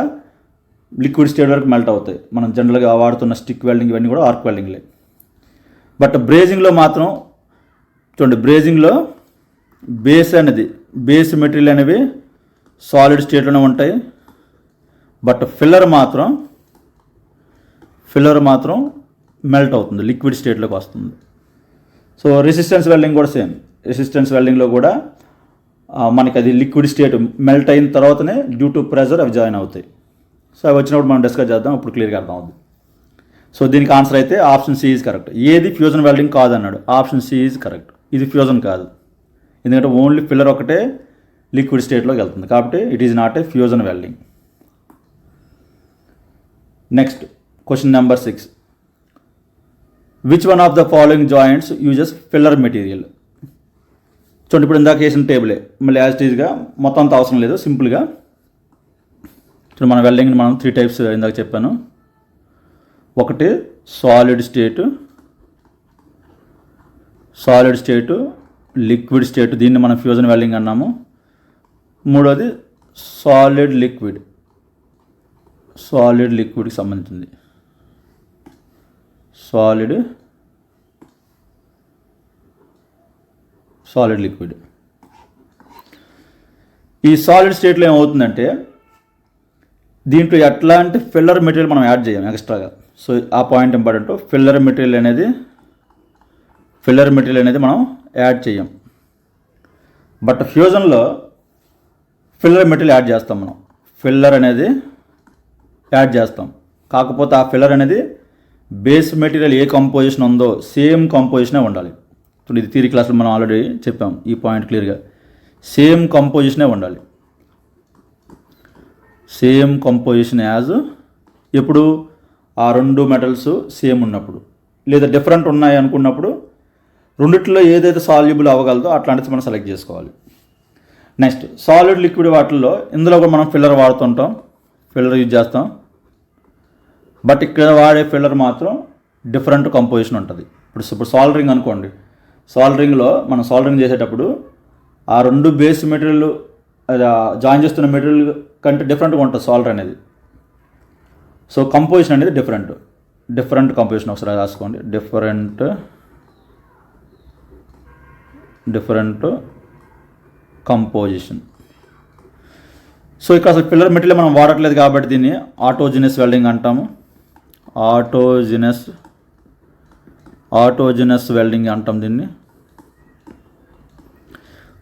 లిక్విడ్ స్టేట్ వరకు మెల్ట్ అవుతాయి. మనం జనరల్గా వాడుతున్న స్టిక్ వెల్డింగ్ ఇవన్నీ కూడా ఆర్క్ వెల్డింగ్లే. బట్ బ్రేజింగ్లో మాత్రం చూడండి, బ్రేజింగ్లో బేస్ మెటీరియల్ అనేవి సాలిడ్ స్టేట్లోనే ఉంటాయి, బట్ ఫిల్లర్ మాత్రం మెల్ట్ అవుతుంది, లిక్విడ్ స్టేట్లోకి వస్తుంది. సో రెసిస్టెన్స్ వెల్డింగ్ కూడా సేమ్. రెసిస్టెన్స్ వెల్డింగ్లో కూడా మనకి అది లిక్విడ్ స్టేట్ మెల్ట్ అయిన తర్వాతనే డ్యూ టు ప్రెజర్ అవి జాయిన్ అవుతాయి. సో అవి వచ్చినప్పుడు మనం డిస్కస్ చేద్దాం, ఇప్పుడు క్లియర్గా అర్థం అవుతుంది. సో దీనికి ఆన్సర్ అయితే ఆప్షన్ సి ఈజ్ కరెక్ట్. ఏది ఫ్యూజన్ వెల్డింగ్ కాదన్నాడు, ఆప్షన్ సి ఈజ్ కరెక్ట్. ఇది ఫ్యూజన్ కాదు, ఎందుకంటే ఓన్లీ ఫిల్లర్ ఒకటే లిక్విడ్ స్టేట్లోకి వెళ్తుంది, కాబట్టి it is not a fusion welding. Next question number 6. Which one of the following joints uses filler material? చూడండి ఇప్పుడు ఇందాక వేసిన టేబులే, మళ్ళీ యాజ్ ఇట్ ఈజ్గా మొత్తం అంత అవసరం లేదు, సింపుల్గా చూడండి మన వెల్డింగ్ని మనం 3 టైప్స్ ఇందాక చెప్పాను. ఒకటి సాలిడ్ స్టేటు, లిక్విడ్ స్టేట్, దీన్ని మనం ఫ్యూజన్ వెల్డింగ్ అన్నాము. మూడోది సాలిడ్ లిక్విడ్కి సంబంధించింది, సాలిడ్ లిక్విడ్. ఈ సాలిడ్ స్టేట్లో ఏమవుతుందంటే దీంట్లో ఎట్లాంటి ఫిల్లర్ మెటీరియల్ మనం యాడ్ చేయం ఎక్స్ట్రాగా. సో ఆ పాయింట్ ఇంపార్టెంట్. ఫిల్లర్ మెటీరియల్ అనేది మనం యాడ్ చేయం, బట్ ఫ్యూజన్లో ఫిల్లర్ మెటీరియల్ యాడ్ చేస్తాం. మనం ఫిల్లర్ అనేది యాడ్ చేస్తాం, కాకపోతే ఆ ఫిల్లర్ అనేది బేస్ మెటీరియల్ ఏ కంపోజిషన్ ఉందో సేమ్ కంపోజిషనే ఉండాలి. ఇప్పుడు ఇది థియరీ క్లాస్లో మనం ఆల్రెడీ చెప్పాం ఈ పాయింట్ క్లియర్గా. సేమ్ కంపోజిషనే ఉండాలి, సేమ్ కంపోజిషన్ యాజ్ ఎప్పుడు ఆ 2 మెటల్స్ సేమ్ ఉన్నప్పుడు, లేదా డిఫరెంట్ ఉన్నాయి అనుకున్నప్పుడు రెండిట్లో ఏదైతే సాల్యుబుల్ అవ్వగలదో అట్లాంటిది మనం సెలెక్ట్ చేసుకోవాలి. నెక్స్ట్ సాలిడ్ లిక్విడ్ వాటిల్లో ఇందులో కూడా మనం ఫిల్లర్ వాడుతుంటాం, ఫిల్లర్ యూజ్ చేస్తాం. బట్ ఇక్కడ వాడే ఫిల్లర్ మాత్రం డిఫరెంట్ కంపోజిషన్ ఉంటుంది. ఇప్పుడు సాల్డరింగ్ అనుకోండి, సాల్డరింగ్లో మనం సాల్డరింగ్ చేసేటప్పుడు ఆ రెండు బేస్ మెటీరియల్ జాయిన్ చేస్తున్న మెటీరియల్ కంటే డిఫరెంట్గా ఉంటుంది సాల్డర్ అనేది. సో కంపోజిషన్ అనేది డిఫరెంట్ కంపోజిషన్ ఒకసారి రాసుకోండి. Different composition. సో ఇక్కడ అసలు ఫిల్లర్ మెటీరియల్ మనం వాడట్లేదు కాబట్టి దీన్ని ఆటోజినస్ వెల్డింగ్ అంటాము. ఆటోజినస్ వెల్డింగ్ అంటాం దీన్ని.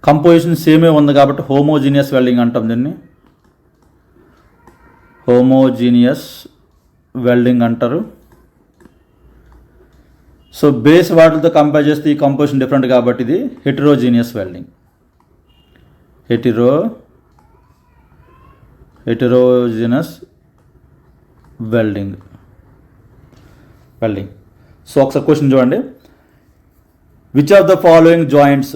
కంపోజిషన్ సేమే ఉంది కాబట్టి హోమోజీనియస్ వెల్డింగ్ అంటాం దీన్ని. హోమోజీనియస్ వెల్డింగ్ అంటారు. సో బేస్ వాటితో కంపేర్ చేస్తే ఈ కంపోజిషన్ డిఫరెంట్ కాబట్టి ఇది హెటరోజీనియస్ వెల్డింగ్. హెటరోజీనస్ వెల్డింగ్. సో ఒకసారి క్వశ్చన్ చూడండి. Which of the following joints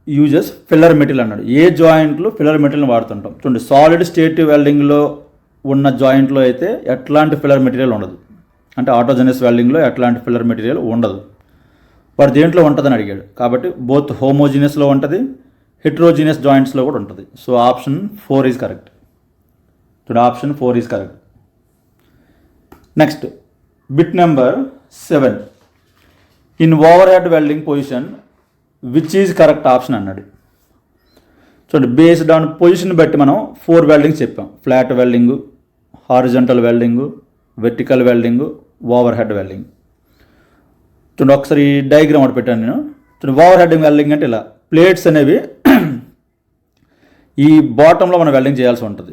uses filler material అన్నాడు. ఏ జాయింట్లు ఫిల్లర్ మెటీరియల్ వాడుతుంటాం? చూడండి, సాలిడ్ స్టేట్ వెల్డింగ్లో ఉన్న జాయింట్లో అయితే ఎట్లాంటి ఫిల్లర్ మెటీరియల్ ఉండదు. అంటే ఆటోజెనస్ వెల్డింగ్లో ఎట్లాంటి ఫిల్లర్ మెటీరియల్ ఉండదు. వాడు దేంట్లో ఉంటుందని అడిగాడు కాబట్టి బోత్ హోమోజీనియస్లో ఉంటుంది, హెటరోజీనియస్ జాయింట్స్లో కూడా ఉంటుంది. So option 4 is correct. చూడండి, option 4 is correct. Next bit number 7. In overhead welding position which is correct option అన్నాడు. చూడండి, బేస్డ్ ఆన్ పొజిషన్ బట్టి మనం 4 వెల్డింగ్స్ చెప్పాం. Flat welding, horizontal welding, vertical welding, over head welding. చూడండి, ఒకసారి ఈ diagram ఒకటి పెట్టాను నేను. చూడండి, ఓవర్ హెడ్ వెల్డింగ్ అంటే ఇలా ప్లేట్స్ అనేవి ఈ బాటంలో మనం వెల్డింగ్ చేయాల్సి ఉంటుంది.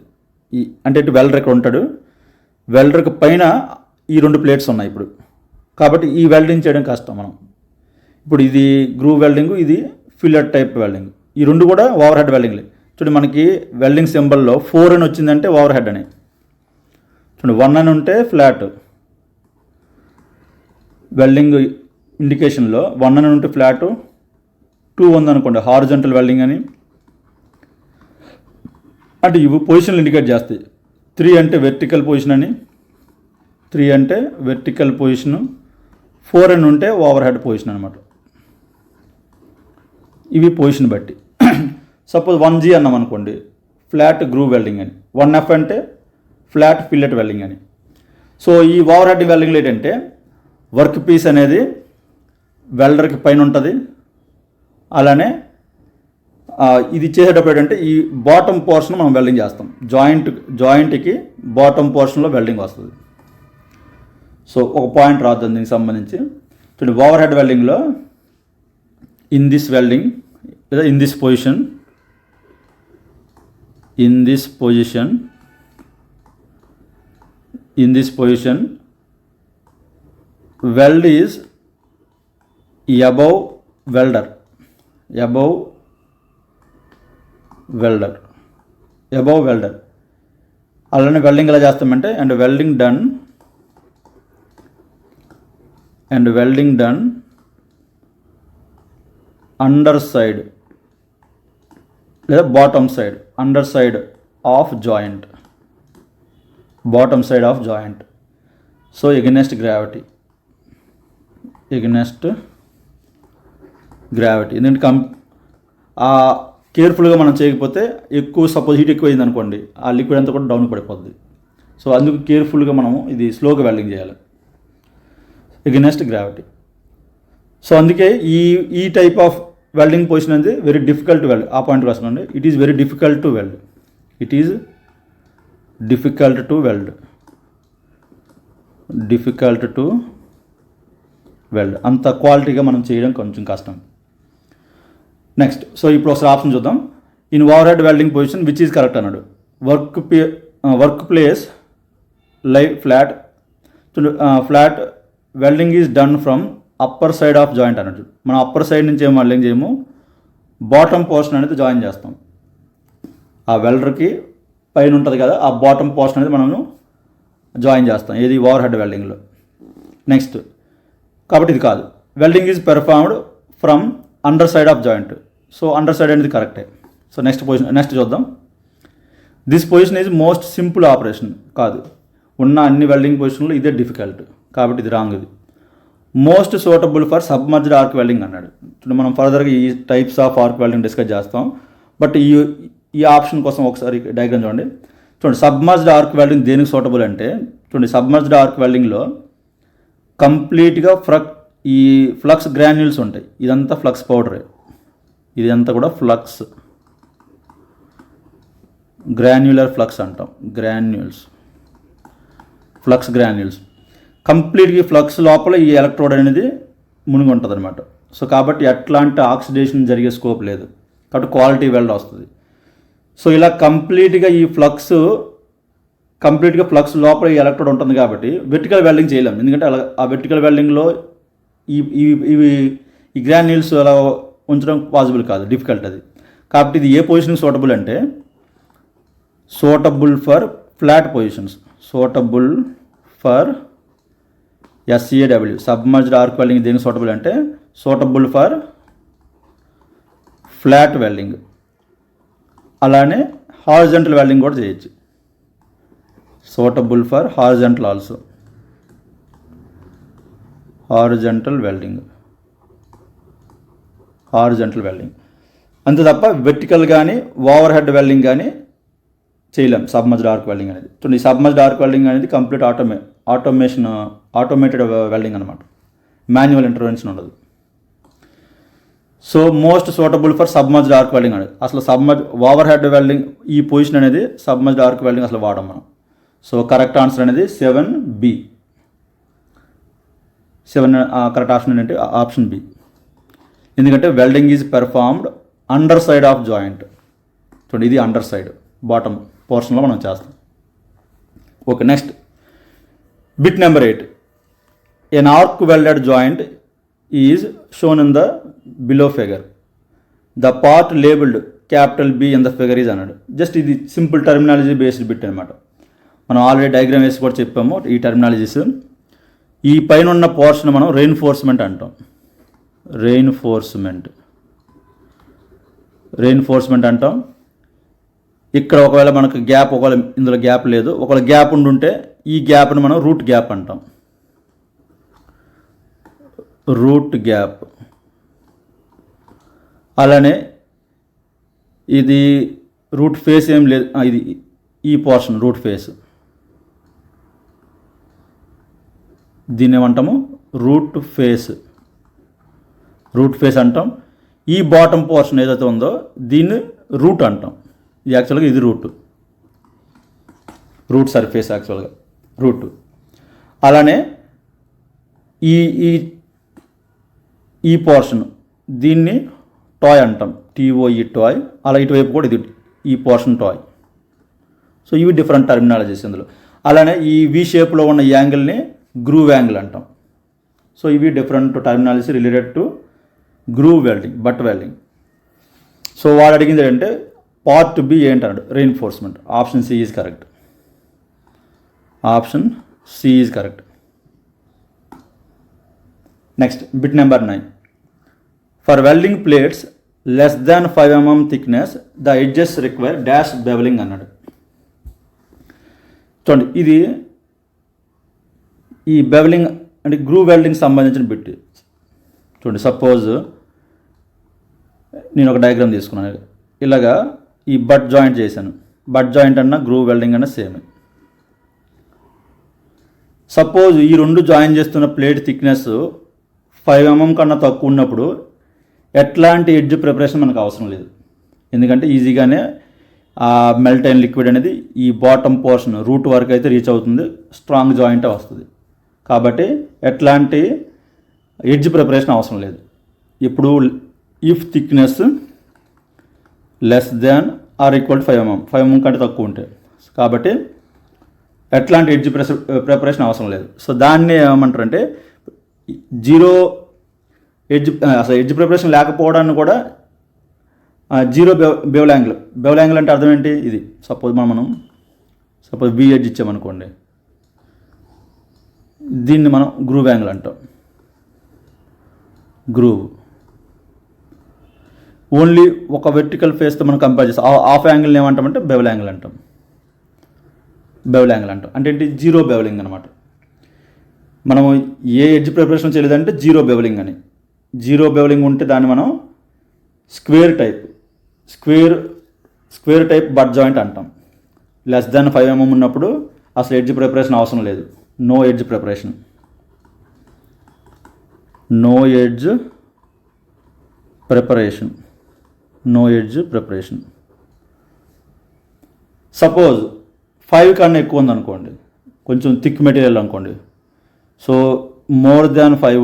అంటే ఇటు వెల్డర్ ఇక్కడ ఉంటాడు, వెల్డర్కి పైన ఈ 2 ప్లేట్స్ ఉన్నాయి ఇప్పుడు. కాబట్టి ఈ వెల్డింగ్ చేయడం కష్టం మనం. ఇప్పుడు ఇది గ్రూవ్ వెల్డింగ్, ఇది ఫిల్లర్ టైప్ వెల్డింగ్. ఈ 2 కూడా ఓవర్ హెడ్ వెల్డింగ్లే. చూడండి, మనకి వెల్డింగ్ సింబల్లో 4 అని వచ్చిందంటే ఓవర్ హెడ్ అని. చూడండి, 1 అని ఉంటే ఫ్లాట్. వెల్డింగ్ ఇండికేషన్లో 1 అని ఉంటే ఫ్లాట్, 2 ఉందనుకోండి హారిజంటల్ వెల్డింగ్ అని. అంటే ఇవి పొజిషన్లు ఇండికేట్ చేస్తాయి. 3 అంటే వెర్టికల్ పొజిషన్ అని, 3 అంటే వెర్టికల్ పొజిషను, 4 అని ఉంటే ఓవర్ హెడ్ పొజిషన్ అనమాట. ఇవి పొజిషన్ బట్టి. సపోజ్ 1G అన్నాం అనుకోండి, ఫ్లాట్ గ్రూవ్ వెల్డింగ్ అని. 1F అంటే ఫ్లాట్ ఫిల్లెట్ వెల్డింగ్ అని. సో ఈ ఓవర్ హెడ్ వెల్డింగ్లో ఏంటంటే వర్క్ పీస్ అనేది వెల్డర్కి పైన ఉంటుంది. అలానే ఇది చేసేటప్పుడు ఏంటంటే ఈ బాటమ్ పోర్షన్ మనం వెల్డింగ్ చేస్తాం. జాయింట్కి బాటమ్ పోర్షన్లో వెల్డింగ్ వస్తుంది. సో ఒక పాయింట్ రాద్దాం దీనికి సంబంధించి. చూడండి, ఓవర్ హెడ్ వెల్డింగ్లో ఇన్ దిస్ వెల్డింగ్ లేదా in this position weld is above welder. అలానే వెల్డింగ్ ఎలా చేస్తామంటే and welding done underside లేదా bottom side, underside of joint, bottom side of joint. So against gravity. ఎందుకంటే కేర్ఫుల్గా మనం చేయకపోతే సపోజ్ హీట్ ఎక్కువ అయింది అనుకోండి, ఆ లిక్విడ్ అంతా కూడా డౌన్ పడిపోద్ది. సో అందుకు కేర్ఫుల్గా మనము ఇది స్లోగా వెల్డింగ్ చేయాలి, ఎగనెస్ట్ గ్రావిటీ. సో అందుకే ఈ టైప్ ఆఫ్ వెల్డింగ్ పొజిషన్ అనేది వెరీ డిఫికల్ట్ టు వెల్డ్. ఆ పాయింట్ రాసుకోండి. It is very difficult to weld. అంత క్వాలిటీగా మనం చేయడం కొంచెం కష్టం. నెక్స్ట్, సో ఇప్పుడు ఒకసారి ఆప్షన్ చూద్దాం. In overhead welding position which is correct అన్నాడు. వర్క్ ప్లేస్ లై flat welding is done from upper side of joint అన్నట్టు. మనం అప్పర్ సైడ్ నుంచి ఏం వెల్డింగ్ చేయము, బాటమ్ పోర్షన్ అనేది జాయిన్ చేస్తాం. ఆ వెల్డర్కి పైన ఉంటుంది కదా, ఆ బాటమ్ పోర్షన్ అనేది మనము జాయిన్ చేస్తాం ఏది ఓవర్ హెడ్ వెల్డింగ్లో. నెక్స్ట్, కాబట్టి ఇది కాదు. Welding is performed from under side of joint. So under side అనేది కరెక్టే. సో నెక్స్ట్ చూద్దాం. This position is most simple operation. కాదు, ఉన్న అన్ని వెల్డింగ్ పొజిషన్లో ఇదే డిఫికల్ట్, కాబట్టి ఇది రాంగ్. ఇది most suitable for submerged arc welding అన్నాడు. ఇప్పుడు మనం ఫర్దర్గా ఈ types of arc welding discuss చేస్తాం. బట్ ఈ ఆప్షన్ కోసం ఒకసారి డయాగ్రామ్ చూడండి. సబ్మర్జ్డ్ ఆర్క్ వెల్డింగ్ దేనికి సూటబుల్ అంటే, సబ్మర్జ్డ్ ఆర్క్ వెల్డింగ్లో కంప్లీట్గా ఈ ఫ్లక్స్ గ్రాన్యూల్స్ ఉంటాయి. ఇదంతా ఫ్లక్స్ పౌడరే, ఇదంతా కూడా గ్రాన్యులర్ ఫ్లక్స్ అంటాం. ఫ్లక్స్ గ్రాన్యూల్స్ కంప్లీట్గా ఫ్లక్స్ లోపల ఈ ఎలక్ట్రోడ్ అనేది మునిగి ఉంటుంది అనమాట. సో కాబట్టి ఎట్లాంటి ఆక్సిడేషన్ జరిగే స్కోప్ లేదు, కాబట్టి క్వాలిటీ వెల్డ్ వస్తుంది. సో ఇలా కంప్లీట్గా ఫ్లక్స్ లోపల ఈ ఎలక్ట్రోడ్ ఉంటుంది కాబట్టి వెర్టికల్ వెల్డింగ్ చేయలేం. ఎందుకంటే ఆ వెర్టికల్ వెల్డింగ్లో ఈ గ్రాన్యూల్స్ అలా ఉంచడం పాసిబుల్ కాదు, డిఫికల్ట్ అది. కాబట్టి ఇది ఏ పొజిషన్కి సూటబుల్ అంటే suitable for flat positions, suitable for SAW. Submerged arc welding దేనికి సూటబుల్ అంటే సూటబుల్ ఫర్ ఫ్లాట్ వెల్డింగ్. అలానే హారిజంటల్ వెల్డింగ్ కూడా చేయొచ్చు. Suitable for horizontal also, horizontal welding. అంతే తప్ప వెర్టికల్ కానీ ఓవర్ హెడ్ వెల్డింగ్ కానీ చేయలేం సబ్మర్జ్డ్ ఆర్క్ వెల్డింగ్ అనేది. ఈ సబ్మర్జ్డ్ ఆర్క్ వెల్డింగ్ అనేది కంప్లీట్ ఆటోమేటెడ్ వెల్డింగ్ అనమాట, మాన్యువల్ ఇంటర్వెన్షన్ ఉండదు. So most suitable for submerged arc welding అనేది అసలు ఓవర్ హెడ్ వెల్డింగ్ ఈ పొజిషన్ అనేది సబ్మర్జ్డ్ ఆర్క్ వెల్డింగ్ అసలు వాడం మనం. సో కరెక్ట్ ఆన్సర్ అనేది 7B. కరెక్ట్ ఆప్షన్ ఏంటంటే ఆప్షన్ B. ఎందుకంటే welding is performed under side of joint. చూడండి, ఇది అండర్ సైడ్ బాటమ్ పోర్షన్లో మనం చేస్తాం. Okay, next bit number 8. N arc welded joint is shown in the below figure. The part labelled B in the figure is అన్నాడు. Just ఇది simple terminology based bit అనమాట. మనం already diagram వేసి కూడా చెప్పాము ఈ టర్మినాలజీస్. ఈ పైన ఉన్న పోర్షన్ మనం రెయిన్ఫోర్స్మెంట్ అంటాం. రెయిన్ఫోర్స్మెంట్ అంటాం. ఇక్కడ ఒకవేళ మనకు ఒకవేళ ఇందులో గ్యాప్ లేదు, ఒకవేళ గ్యాప్ ఉండుంటే ఈ గ్యాప్ని మనం రూట్ గ్యాప్ అంటాం. అలానే ఇది రూట్ ఫేస్ ఏం లేదు, ఇది ఈ పోర్షన్ రూట్ ఫేస్, దీన్ని ఏమంటాము రూట్ ఫేస్ అంటాం. ఈ బాటమ్ పోర్షన్ ఏదైతే ఉందో దీన్ని రూట్ అంటాం. ఇది యాక్చువల్గా ఇది రూట్ సర్ఫేస్, యాక్చువల్గా రూట్. అలానే ఈ పోర్షన్ దీన్ని టాయ్ అంటాం, TOE టాయ్. అలా ఇటువైపు కూడా ఇది ఈ పోర్షన్ టాయ్. సో ఇవి డిఫరెంట్ టర్మినాలజీస్ ఇందులో. అలానే ఈ V షేప్లో ఉన్న యాంగిల్ని గ్రూవ్ యాంగిల్ అంటాం. సో ఇవి different terminology related to groove welding, butt welding. So వాడు అడిగింది ఏంటంటే పార్ట్ B ఏంటన్నాడు, reinforcement. Option C is correct. Next bit number 9. For welding plates less than 5 mm thickness the edges require dash bevelling అన్నాడు. చూడండి, ఇది ఈ bevelling అంటే groove welding సంబంధించిన బిట్. చూడండి, సపోజ్ నేను ఒక డయాగ్రామ్ తీసుకున్నాను. ఇలాగా ఈ బట్ జాయింట్ చేశాను. బట్ జాయింట్ అన్న గ్రూవ్ వెల్డింగ్ అన్న సేమ్. సపోజ్ ఈ రెండు జాయిన్ చేస్తున్న ప్లేట్ థిక్నెస్ 5 mm కన్నా తక్కువ ఉన్నప్పుడు ఎట్లాంటి ఎడ్జ్ ప్రిపరేషన్ మనకు అవసరం లేదు. ఎందుకంటే ఈజీగానే ఆ మెల్ట్ అయిన లిక్విడ్ అనేది ఈ బాటమ్ పోర్షన్ రూట్ వరకు అయితే రీచ్ అవుతుంది, స్ట్రాంగ్ జాయింట్ వస్తుంది. కాబట్టి ఎట్లాంటి ఎడ్జ్ ప్రిపరేషన్ అవసరం లేదు. ఇప్పుడు if thickness less than or equal to 5 mm, 5 mm కంటే తక్కువ ఉంటాయి. కాబట్టి ఎట్లాంటి ఎడ్జ్ ప్రిపరేషన్ అవసరం లేదు. సో దాన్ని ఏమంటారంటే జీరో అసలు ఎడ్జ్ ప్రిపరేషన్ లేకపోవడాన్ని కూడా జీరో బెవల్ యాంగిల్ అంటే అర్థం ఏంటి? ఇది సపోజ్ మనం V ఎడ్జ్ ఇచ్చామనుకోండి, దీన్ని మనం గ్రూవ్ యాంగిల్ అంటాం. గ్రూవ్ ఓన్లీ ఒక వెర్టికల్ ఫేస్తో మనం కంపేర్ చేస్తాం. హాఫ్ యాంగిల్ని ఏమంటామంటే బెవెల్ యాంగిల్ అంటాం. బెవెల్ యాంగిల్ అంటాం అంటే ఏంటి? జీరో బెవెలింగ్ అనమాట. మనం ఏ ఎడ్జ్ ప్రిపరేషన్ చేయలేదంటే జీరో బెవెలింగ్ అని. జీరో బెవెలింగ్ ఉంటే దాన్ని మనం స్క్వేర్ టైప్ బట్ జాయింట్ అంటాం. లెస్ దాన్ 5 mm ఉన్నప్పుడు అసలు ఎడ్జ్ ప్రిపరేషన్ అవసరం లేదు. No edge preparation. సపోజ్ 5 కన్నా ఎక్కువ ఉందనుకోండి, కొంచెం థిక్ మెటీరియల్ అనుకోండి. సో మోర్ దాన్ 5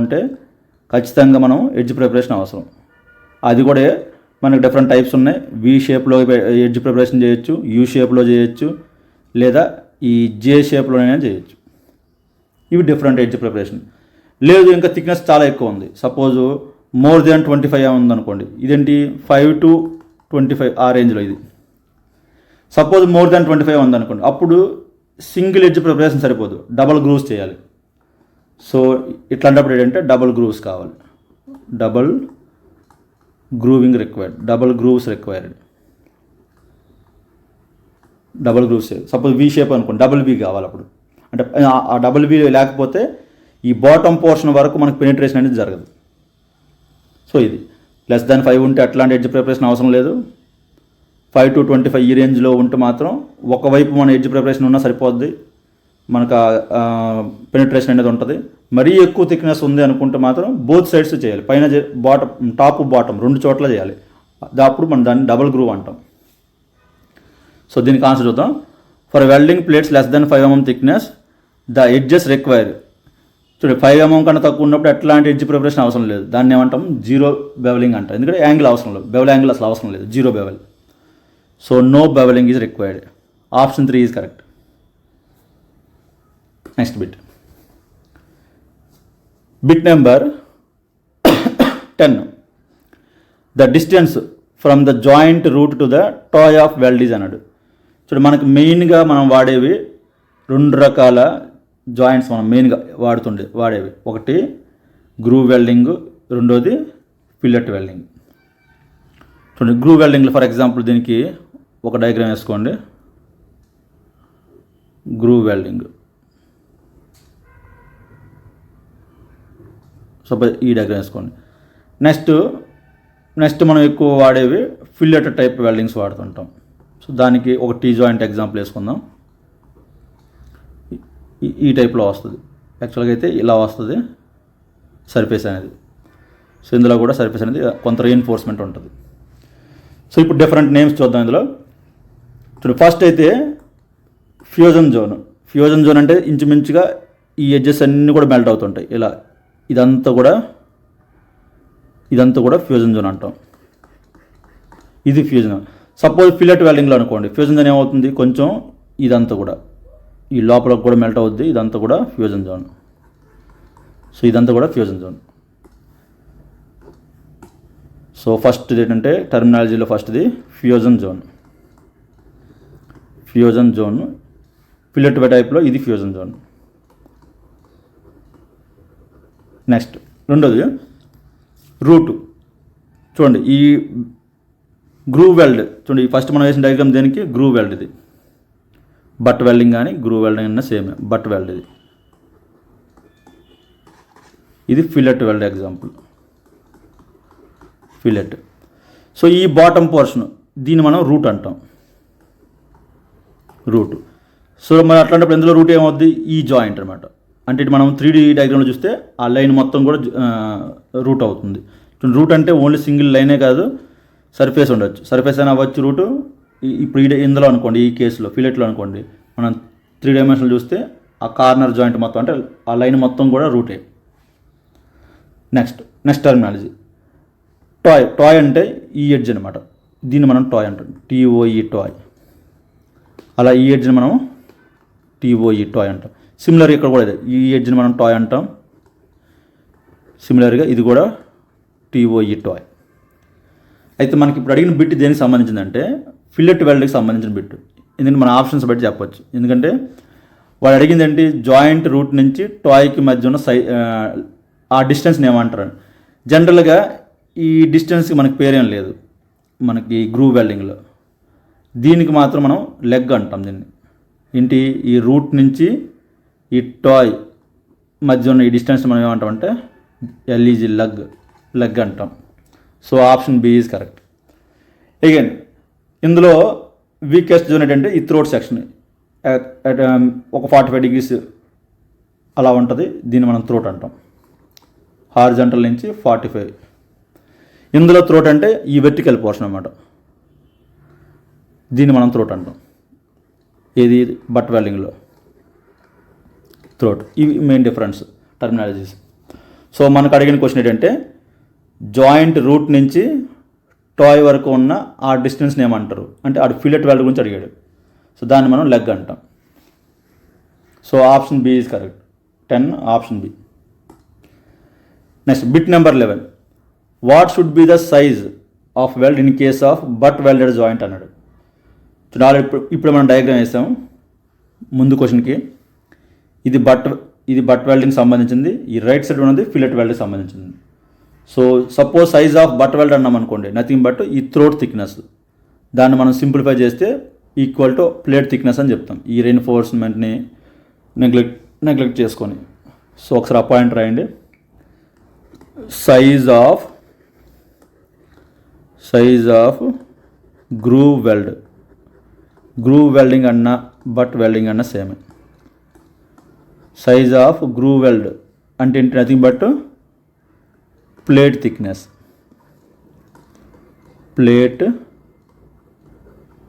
ఉంటే ఖచ్చితంగా మనం ఎడ్జ్ ప్రిపరేషన్ అవసరం. అది కూడా మనకు డిఫరెంట్ టైప్స్ ఉన్నాయి. వి షేప్లో ఎడ్జ్ ప్రిపరేషన్ చేయొచ్చు, యూ షేప్లో చేయొచ్చు, లేదా ఈ జే షేప్లోనైనా చేయొచ్చు. ఇవి డిఫరెంట్ ఎడ్జ్ ప్రిపరేషన్. లేదు ఇంకా థిక్నెస్ చాలా ఎక్కువ ఉంది, సపోజు మోర్ దాన్ 25 ఉందనుకోండి. ఇదేంటి 5 to 25 ఆ రేంజ్లో ఇది. సపోజ్ మోర్ దాన్ 25 ఉందనుకోండి, అప్పుడు సింగిల్ ఎడ్జ్ ప్రిపరేషన్ సరిపోదు, డబల్ గ్రూవ్స్ చేయాలి. సో ఇట్లాంటప్పుడు ఏంటంటే డబల్ గ్రూవ్స్ కావాలి. Double grooves required. Double grooves suppose V shape అనుకోండి, డబుల్ వి కావాలి. అప్పుడు అంటే ఆ డబుల్ వి లేకపోతే ఈ బాటమ్ పోర్షన్ వరకు మనకు పెనిట్రేషన్ అనేది జరగదు. సో ఇది లెస్ దాన్ 5 ఉంటే అట్లాంటి ఎడ్జ్ ప్రిపరేషన్ అవసరం లేదు. 5 to 25 ఈ రేంజ్లో ఉంటే మాత్రం ఒకవైపు మన ఎడ్జ్ ప్రిపరేషన్ ఉన్నా సరిపోద్ది, మనకు పెనిట్రేషన్ అనేది ఉంటుంది. మరీ ఎక్కువ థిక్నెస్ ఉంది అనుకుంటే మాత్రం బోత్ సైడ్స్ చేయాలి, పైన టాప్ బాటమ్ 2 చోట్ల చేయాలి. అప్పుడు మనం దాన్ని డబుల్ గ్రూవ్ అంటాం. సో దీనికి ఆన్సర్ చూద్దాం. For welding plates less than 5 mm thickness the edges require. చూడండి 5 mm కన్నా తక్కువ ఉన్నప్పుడు ఎట్లాంటి ఎడ్జ్ ప్రిపరేషన్ అవసరం లేదు, దాన్ని ఏమంటాం? జీరో బెవెలింగ్ అంటాం. ఎందుకంటే యాంగిల్ అవసరం లేదు, బెవెల్ యాంగిల్ అసలు అవసరం లేదు, zero bevel. So no bevelling is required. Option 3 is correct. Next bit number 10. The distance from the joint root to the toe of weld is అన్నాడు. చూడండి మనకు మెయిన్గా మనం వాడేవి 2 రకాల జాయింట్స్ మనం మెయిన్గా వాడేవి. ఒకటి గ్రూవ్ వెల్డింగ్, రెండోది ఫిల్లెట్ వెల్డింగ్. చూడండి గ్రూవ్ వెల్డింగ్లో ఫర్ ఎగ్జాంపుల్ దీనికి ఒక డయాగ్రామ్ వేసుకోండి. గ్రూవ్ వెల్డింగ్ సపోజ్ ఈ డయాగ్రామ్ వేసుకోండి. నెక్స్ట్ మనం ఎక్కువ వాడేవి ఫిల్లెట్ టైప్ వెల్డింగ్స్ వాడుతుంటాం. సో దానికి ఒక టీ జాయింట్ ఎగ్జాంపుల్ వేసుకుందాం. ఈ టైప్లో వస్తుంది. యాక్చువల్గా అయితే ఇలా వస్తుంది సర్ఫేస్ అనేది. సో ఇందులో కూడా సర్ఫేస్ అనేది కొంత రీఎన్ఫోర్స్మెంట్ ఉంటుంది. సో ఇప్పుడు డిఫరెంట్ నేమ్స్ చూద్దాం ఇందులో. చూడండి ఫస్ట్ అయితే ఫ్యూజన్ జోన్ అంటే ఇంచుమించుగా ఈ ఎడ్జెస్ అన్నీ కూడా మెల్ట్ అవుతుంటాయి. ఇలా ఇదంతా కూడా ఫ్యూజన్ జోన్ అంటాం. ఇది ఫ్యూజన్. సపోజ్ ఫిల్లెట్ వెల్డింగ్లో అనుకోండి, ఫ్యూజన్ జోన్ ఏమవుతుంది? కొంచెం ఇదంతా కూడా ఈ లోపలకు కూడా మెల్ట్ అవుద్ది, ఇదంతా కూడా ఫ్యూజన్ జోన్. సో ఇదంతా కూడా ఫ్యూజన్ జోన్. సో ఫస్ట్ ఏంటంటే టర్మినాలజీలో ఫస్ట్ది ఫ్యూజన్ జోన్. ఫిల్లెట్ టైప్లో ఇది ఫ్యూజన్ జోన్. నెక్స్ట్ రెండోది రూట్. చూడండి ఈ గ్రూవ్ వెల్డ్, చూడండి ఫస్ట్ మనం వేసిన డయాగ్రామ్ దేనికి? Groove weld. ఇది బట్ వెల్డింగ్ కానీ గ్రూవ్ వెల్డింగ్ అన్న సేమ్, బట్ వెల్డ్. ఇది fillet weld example, fillet. So ఈ బాటమ్ పోర్షన్ దీన్ని మనం రూట్ అంటాం. సో మరి అట్లాంటప్పుడు ఇందులో రూట్ ఏమవుద్ది? ఈ జాయింట్ అనమాట. అంటే ఇటు మనం 3D డయాగ్రామ్లో చూస్తే ఆ లైన్ మొత్తం కూడా రూట్ అవుతుంది. రూట్ అంటే ఓన్లీ సింగిల్ లైనే కాదు, సర్ఫేస్ ఉండొచ్చు, సర్ఫేస్ అయినా అవ్వచ్చు రూటు. ఇప్పుడు ఇందులో అనుకోండి, ఈ కేసులో ఫిల్లెట్లో అనుకోండి, మనం 3 డైమెన్షన్లు చూస్తే ఆ కార్నర్ జాయింట్ మొత్తం అంటే ఆ లైన్ మొత్తం కూడా రూటే. నెక్స్ట్ టర్మినాలజీ టాయ్ అంటే ఈ ఎడ్జ్ అనమాట. దీన్ని మనం టాయ్ అంటాం, TOE టాయ్. అలా ఈ ఎడ్జ్ని మనం TOE టాయ్ అంటాం. సిమిలర్ ఇక్కడ కూడా ఈ ఎడ్జ్ని మనం టాయ్ అంటాం. సిమిలర్గా ఇది కూడా TOE టాయ్. అయితే మనకి ఇప్పుడు అడిగిన బిట్ దేనికి సంబంధించిందంటే ఫిల్లెట్ వెల్డ్కి సంబంధించిన బిట్. ఎందుకంటే మన ఆప్షన్స్ బట్టి చెప్పొచ్చు. ఎందుకంటే వాడు అడిగింది ఏంటి? జాయింట్ రూట్ నుంచి టాయ్కి మధ్య ఉన్న ఆ డిస్టెన్స్ని ఏమంటారు? జనరల్గా ఈ డిస్టెన్స్కి మనకి పేరేం లేదు మనకి గ్రూవ్ వెల్డింగ్లో. దీనికి మాత్రం మనం లెగ్ అంటాం దీన్ని. ఏంటి, ఈ రూట్ నుంచి ఈ టాయ్ మధ్య ఉన్న ఈ డిస్టెన్స్ మనం ఏమంటామంటే ఎల్ఈజీ లెగ్ అంటాం. So option B is correct. Again ఇందులో వీకెస్ట్ జోన్ ఏంటంటే ఈ థ్రోట్ సెక్షన్ ఒక 45 degrees అలా ఉంటుంది. దీన్ని మనం థ్రోట్ అంటాం. హారిజాంటల్ నుంచి 45. ఇందులో థ్రోట్ అంటే ఈ వెర్టికల్ పోర్షన్ అన్నమాట. దీన్ని మనం థ్రోట్ అంటాం. ఏది బట్ వెల్డింగ్లో థ్రోట్. ఇవి మెయిన్ డిఫరెన్స్ టర్మినాలజీస్. సో మనకు అడిగిన క్వశ్చన్ ఏంటంటే జాయింట్ రూట్ నుంచి టాయ్ వరకు ఉన్న ఆ డిస్టెన్స్ని ఏమంటారు అంటే ఆడు ఫిలెట్ వెల్డ్ గురించి అడిగాడు. సో దాన్ని మనం లెగ్ అంటాం. So option B is correct. 10 option B. Next bit number 11. What should be the size of weld in case of butt welded joint అన్నాడు. ఇప్పుడు మనం డయాగ్రామ్ వేసాము ముందు క్వశ్చన్కి. ఇది బట్ వెల్డింగ్ సంబంధించింది, ఈ రైట్ సైడ్ ఉన్నది ఫిలెట్ వెల్డ్కి సంబంధించింది. So suppose size of butt weld అన్నాం అనుకోండి, నథింగ్ బట్ ఈ థ్రోట్ థిక్నెస్. దాన్ని మనం సింప్లిఫై చేస్తే ఈక్వల్ టు ప్లేట్ థిక్నెస్ అని చెప్తాం. ఈ రెయిన్ఫోర్స్మెంట్ని నెగ్లెక్ట్ చేసుకొని. సో ఒకసారి అపాయింట్ రాయండి. సైజ్ ఆఫ్ గ్రూవ్ వెల్డింగ్ అన్న బట్ వెల్డింగ్ అన్న same. Size of groove weld అంటే ఏంటి, నథింగ్ బట్ ప్లేట్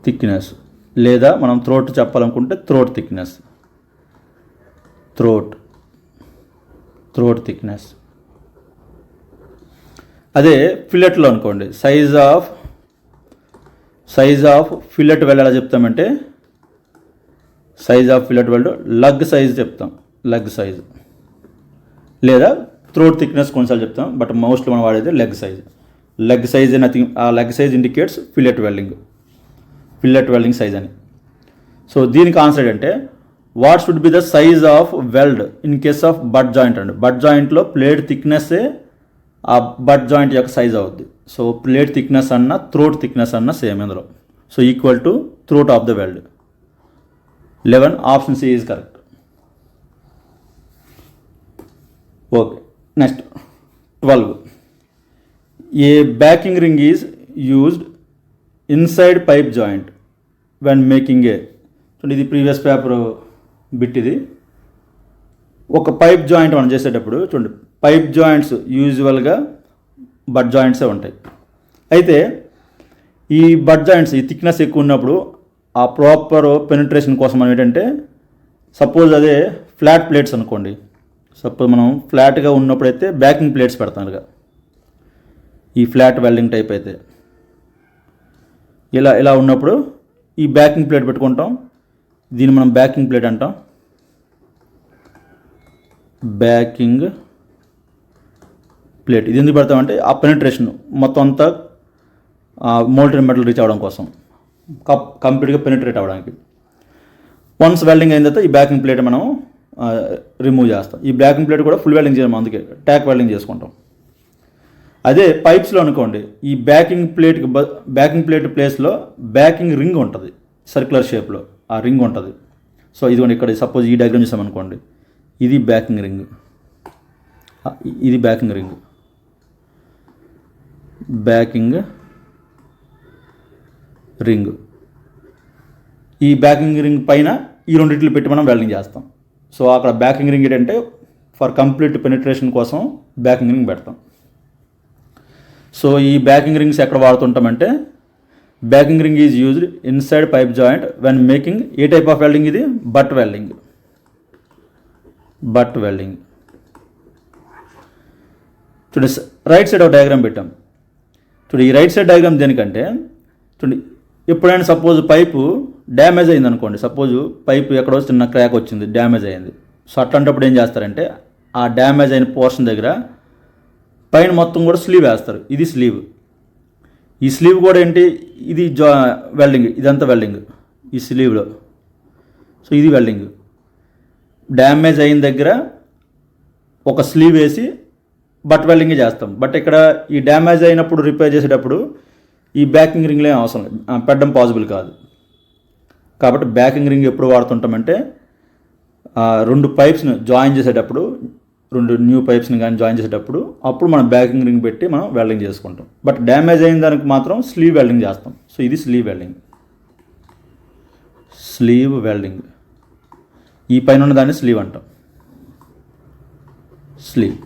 థిక్నెస్ లేదా మనం థ్రోట్ చెప్పాలనుకుంటే థ్రోట్ థిక్నెస్. అదే ఫిల్లెట్లో అనుకోండి, సైజ్ ఆఫ్ ఫిల్లెట్ వెల్డ్ ఎలా చెప్తామంటే size of fillet weld leg size చెప్తాం, లగ్ సైజ్. లేదా థ్రోట్ థిక్నెస్ కొన్నిసార్లు చెప్తాం, బట్ మోస్ట్లీ మనం వాడేది లెగ్ సైజ్ నథింగ్. ఆ leg size indicates fillet welding size అని. సో దీనికి ఆన్సర్ ఏంటంటే what should be the size of weld in case of butt joint అండి. బట్ జాయింట్లో ప్లేట్ థిక్నెస్సే ఆ బట్ జాయింట్ యొక్క సైజ్ అవుద్ది. సో ప్లేట్ థిక్నెస్ అన్న థ్రోట్ థిక్నెస్ అన్న సేమ్ ఇందులో. So equal to throat of the weld. 11 option C is correct. Okay, next 12. A backing ring is used inside pipe joint when making చూడండి, ఇది previous paper bit. ఇది ఒక pipe joint మనం చేసేటప్పుడు చూడండి, pipe joints యూజువల్గా but జాయింట్సే ఉంటాయి. అయితే ఈ బట్ జాయింట్స్ ఈ థిక్నెస్ ఎక్కువ ఉన్నప్పుడు ఆ ప్రాపర్ పెనిట్రేషన్ కోసం మనం ఏంటంటే సపోజ్ అదే ఫ్లాట్ ప్లేట్స్ అనుకోండి. సపోజ్ మనం ఫ్లాట్గా ఉన్నప్పుడైతే బ్యాకింగ్ ప్లేట్స్ పెడతాం. ఈ ఫ్లాట్ వెల్డింగ్ టైప్ అయితే ఇలా ఉన్నప్పుడు ఈ బ్యాకింగ్ ప్లేట్ పెట్టుకుంటాం. దీన్ని మనం బ్యాకింగ్ ప్లేట్ అంటాం. బ్యాకింగ్ ప్లేట్ ఇది ఎందుకు పెడతామంటే ఆ పెనిట్రేషన్ మొత్తం అంతా మోల్టెన్ మెటల్ రీచ్ అవ్వడం కోసం, కంప్లీట్గా పెనిట్రేట్ అవ్వడానికి. వన్స్ వెల్డింగ్ అయిన తర్వాత ఈ బ్యాకింగ్ ప్లేట్ మనం రిమూవ్ చేస్తాం. ఈ బ్యాకింగ్ ప్లేట్ కూడా ఫుల్ వెల్డింగ్ చేయడం, అందుకే ట్యాక్ వెల్డింగ్ చేసుకుంటాం. అదే పైప్స్లో అనుకోండి, ఈ బ్యాకింగ్ ప్లేట్ ప్లేస్లో బ్యాకింగ్ రింగ్ ఉంటుంది, సర్క్యులర్ షేప్లో ఆ రింగ్ ఉంటుంది. సో ఇదిగోండి ఇక్కడ సపోజ్ ఈ డయాగ్రామ్ చూసామనుకోండి, ఇది బ్యాకింగ్ రింగ్, ఇది బ్యాకింగ్ రింగ్. ఈ బ్యాకింగ్ రింగ్ పైన ఈ రెండిట్లు పెట్టి మనం వెల్డింగ్ చేస్తాం. సో అక్కడ బ్యాకింగ్ రింగ్ ఏంటంటే ఫర్ కంప్లీట్ పెనిట్రేషన్ కోసం బ్యాకింగ్ రింగ్ పెడతాం. సో ఈ బ్యాకింగ్ రింగ్స్ ఎక్కడ వాడుతుంటామంటే backing ring is used inside pipe joint when making a type of welding, ఇది బట్ వెల్డింగ్. చూడండి రైట్ సైడ్ ఒక డయాగ్రామ్ పెట్టాం. చూడండి ఈ రైట్ సైడ్ డయాగ్రామ్ దేనికంటే చూడండి ఎప్పుడైనా సపోజ్ పైపు డ్యామేజ్ అయింది అనుకోండి, సపోజ్ పైపు ఎక్కడో చిన్న క్రాక్ వచ్చింది, డ్యామేజ్ అయింది. సో అట్లాంటప్పుడు ఏం చేస్తారంటే ఆ డ్యామేజ్ అయిన పోర్షన్ దగ్గర పైన మొత్తం కూడా స్లీవ్ వేస్తారు. ఇది స్లీవ్. ఈ స్లీవ్ కూడా ఏంటి, ఇది వెల్డింగ్, ఇదంతా వెల్డింగ్ ఈ స్లీవ్లో. సో ఇది వెల్డింగ్. డ్యామేజ్ అయిన దగ్గర ఒక స్లీవ్ వేసి బట్ వెల్డింగే చేస్తాం. బట్ ఇక్కడ ఈ డ్యామేజ్ అయినప్పుడు రిపేర్ చేసేటప్పుడు ఈ బ్యాకింగ్ రింగ్లే అవసరం లేదు, పెట్టడం పాసిబుల్ కాదు. కాబట్టి బ్యాకింగ్ రింగ్ ఎప్పుడు వాడుతుంటామంటే 2 పైప్స్ని జాయిన్ చేసేటప్పుడు, 2 న్యూ పైప్స్ని కానీ జాయిన్ చేసేటప్పుడు అప్పుడు మనం బ్యాకింగ్ రింగ్ పెట్టి మనం వెల్డింగ్ చేసుకుంటాం. బట్ డ్యామేజ్ అయిన దానికి మాత్రం స్లీవ్ వెల్డింగ్ చేస్తాం. సో ఇది స్లీవ్ వెల్డింగ్. స్లీవ్ వెల్డింగ్, ఈ పైన ఉన్న దాన్ని స్లీవ్ అంటాం, స్లీవ్.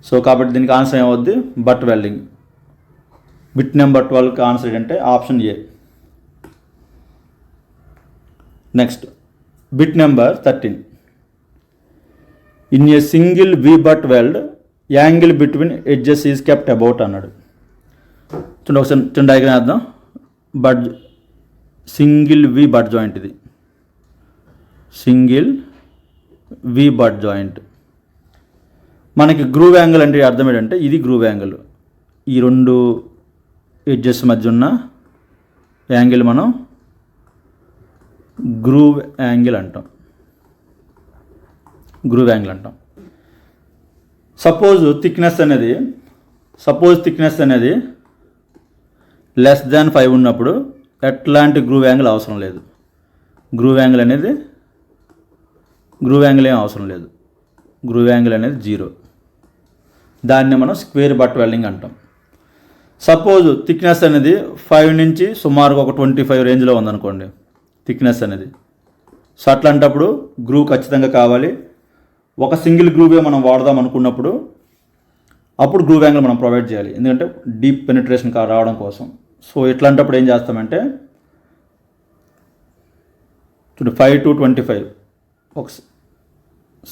సో కాబట్టి దీనికి ఆన్సర్ ఏమవుద్ది? Butt welding. బిట్ నెంబర్ 12కి ఆన్సర్ ఏంటంటే option A. Next bit number 13. In a single V butt weld angle between edges is kept about అన్నాడు. చూడండి ఒకసారి చిన్న డయాగ్రామ్ వేద్దాం. Butt single V butt joint, ఇది సింగిల్ వి బట్ జాయింట్. మనకి groove angle అంటే అర్థం ఏంటంటే ఇది గ్రూవ్ యాంగిల్. ఈ 2 ఎడ్జెస్ మధ్య ఉన్న యాంగిల్ మనం గ్రూవ్ యాంగిల్ అంటాం, గ్రూవ్ యాంగిల్ అంటాం. సపోజ్ థిక్నెస్ అనేది లెస్ దాన్ 5 ఉన్నప్పుడు ఎట్లాంటి గ్రూవ్ యాంగిల్ అవసరం లేదు. గ్రూవ్ యాంగిల్ ఏం అవసరం లేదు. గ్రూవ్ యాంగిల్ అనేది 0. దాన్ని మనం స్క్వేర్ బట్ వెల్డింగ్ అంటాం. సపోజ్ థిక్నెస్ అనేది 5 నుంచి సుమారుగా ఒక 25 రేంజ్లో ఉందనుకోండి థిక్నెస్ అనేది. సో అట్లాంటప్పుడు గ్రూవ్ ఖచ్చితంగా కావాలి. ఒక సింగిల్ గ్రూవే మనం వాడదాం అనుకున్నప్పుడు అప్పుడు గ్రూవ్ యాంగిల్ మనం ప్రొవైడ్ చేయాలి, ఎందుకంటే డీప్ పెనిట్రేషన్ రావడం కోసం. సో ఇట్లాంటప్పుడు ఏం చేస్తామంటే 5 to 25, ఒక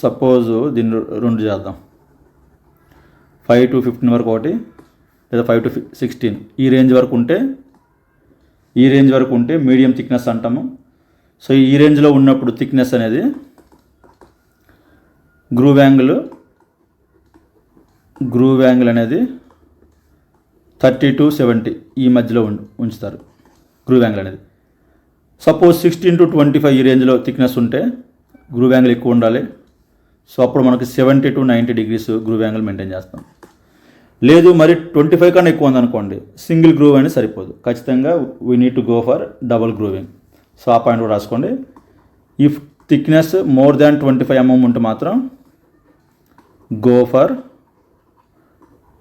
సపోజ్ దీన్ని 2 చేద్దాం, 5 to 15 వరకు ఒకటి, లేదా 5 to 16 ఈ రేంజ్ వరకు ఉంటే మీడియం థిక్నెస్ అంటాము. సో ఈ రేంజ్లో ఉన్నప్పుడు థిక్నెస్ అనేది గ్రూవ్ యాంగిల్ అనేది 30 to 70 ఈ మధ్యలో ఉంచుతారు గ్రూవ్ యాంగిల్ అనేది. సపోజ్ 16 to 25 ఈ రేంజ్లో థిక్నెస్ ఉంటే గ్రూవ్ యాంగిల్ ఎక్కువ ఉండాలి. సో అప్పుడు మనకి 70 to 90 degrees groove angle maintain చేస్తాం. లేదు మరి 25 కన్నా ఎక్కువ ఉందనుకోండి సింగిల్ గ్రూవ్ అనేది సరిపోదు, ఖచ్చితంగా we need to go for double grooving. So ఆ పాయింట్ కూడా రాసుకోండి. If thickness more than 25 mm ఉంటే మాత్రం go for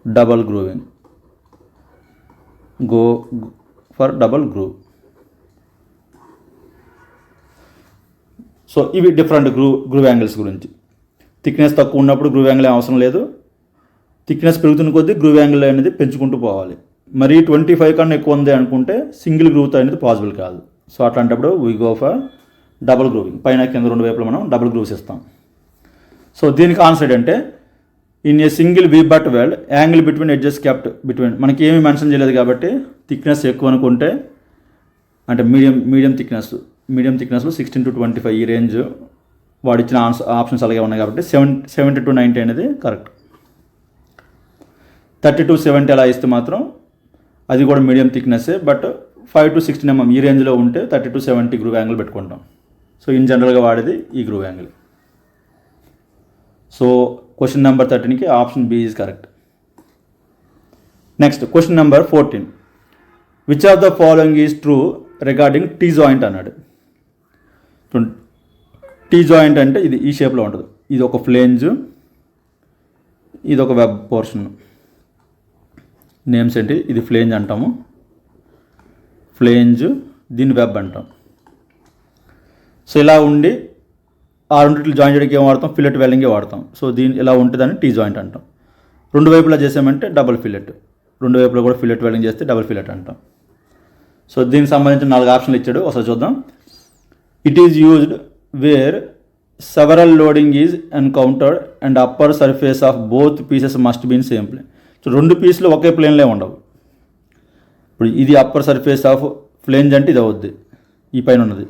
double grooving, go for double groove. So ఇవి డిఫరెంట్ గ్రూవ్ యాంగిల్స్ గురించి. థిక్నెస్ తక్కువ ఉన్నప్పుడు గ్రూవ్ యాంగిల్ అవసరం లేదు. థిక్నెస్ పెరుగుతున్న కొద్దీ గ్రూవ్ యాంగిల్ అనేది పెంచుకుంటూ పోవాలి. మరి 25 కన్నా ఎక్కువ ఉంది అనుకుంటే సింగిల్ గ్రూవ్ అనేది పాసిబుల్ కాదు. సో అట్లాంటప్పుడు we go for double grooving. పైన కింద 2 వైపులు మనం డబుల్ గ్రూవ్స్ ఇస్తాం. సో దీనికి ఆన్సర్ అంటే in a single V butt weld angle between edges kept between. మనకి ఏమీ మెన్షన్ చేయలేదు కాబట్టి థిక్నెస్ ఎక్కువ అనుకుంటే అంటే మీడియం థిక్నెస్లో 16 to 25 ఈ రేంజ్ వాడు ఇచ్చిన ఆప్షన్స్ అలాగే ఉన్నాయి కాబట్టి 70 to 90 అనేది కరెక్ట్. 30 to 70 అలా ఇస్తే మాత్రం అది కూడా మీడియం థిక్నెస్సే, బట్ 5 to 16 mm ఈ రేంజ్లో ఉంటే 30 to 70 గ్రూవ్ యాంగిల్ పెట్టుకుంటాం. సో ఇన్ జనరల్గా వాడేది ఈ groove angle. So question number 13కి option B is correct. Next question number 14. Which of the following is true regarding T joint అన్నాడు. టీ జాయింట్ అంటే ఇది ఈ షేప్లో ఉంటుంది. ఇది ఒక ఫ్లేంజ్, ఇది ఒక వెబ్ పోర్షన్. నేమ్స్ ఏంటి? ఇది ఫ్లేంజ్ అంటాము, ఫ్లేంజ్, దీన్ని వెబ్ అంటాం. సో ఇలా ఉండి ఆ రెండింటిని జాయిన్ చేయడానికి ఏం వాడతాం? ఫిల్లెట్ వెల్డింగే వాడతాం. సో దీన్ని ఇలా ఉంటుందని టీ జాయింట్ అంటాం. 2 వైపులా చేసామంటే డబుల్ ఫిల్లెట్, 2 వైపులా కూడా ఫిల్లెట్ వెల్డింగ్ చేస్తే డబుల్ ఫిల్లెట్ అంటాం. సో దీనికి సంబంధించిన 4 ఆప్షన్లు ఇచ్చాడు, ఒకసారి చూద్దాం. It is used where several loading is encountered and upper surface of both pieces must been same plane. So 2 పీసులు ఒకే ప్లేన్లో ఉండవు. ఇప్పుడు ఇది అప్పర్ సర్ఫేస్ ఆఫ్ ఫ్లేంజ్ అంటే ఇది అవుద్ది, ఈ పైన ఉన్నది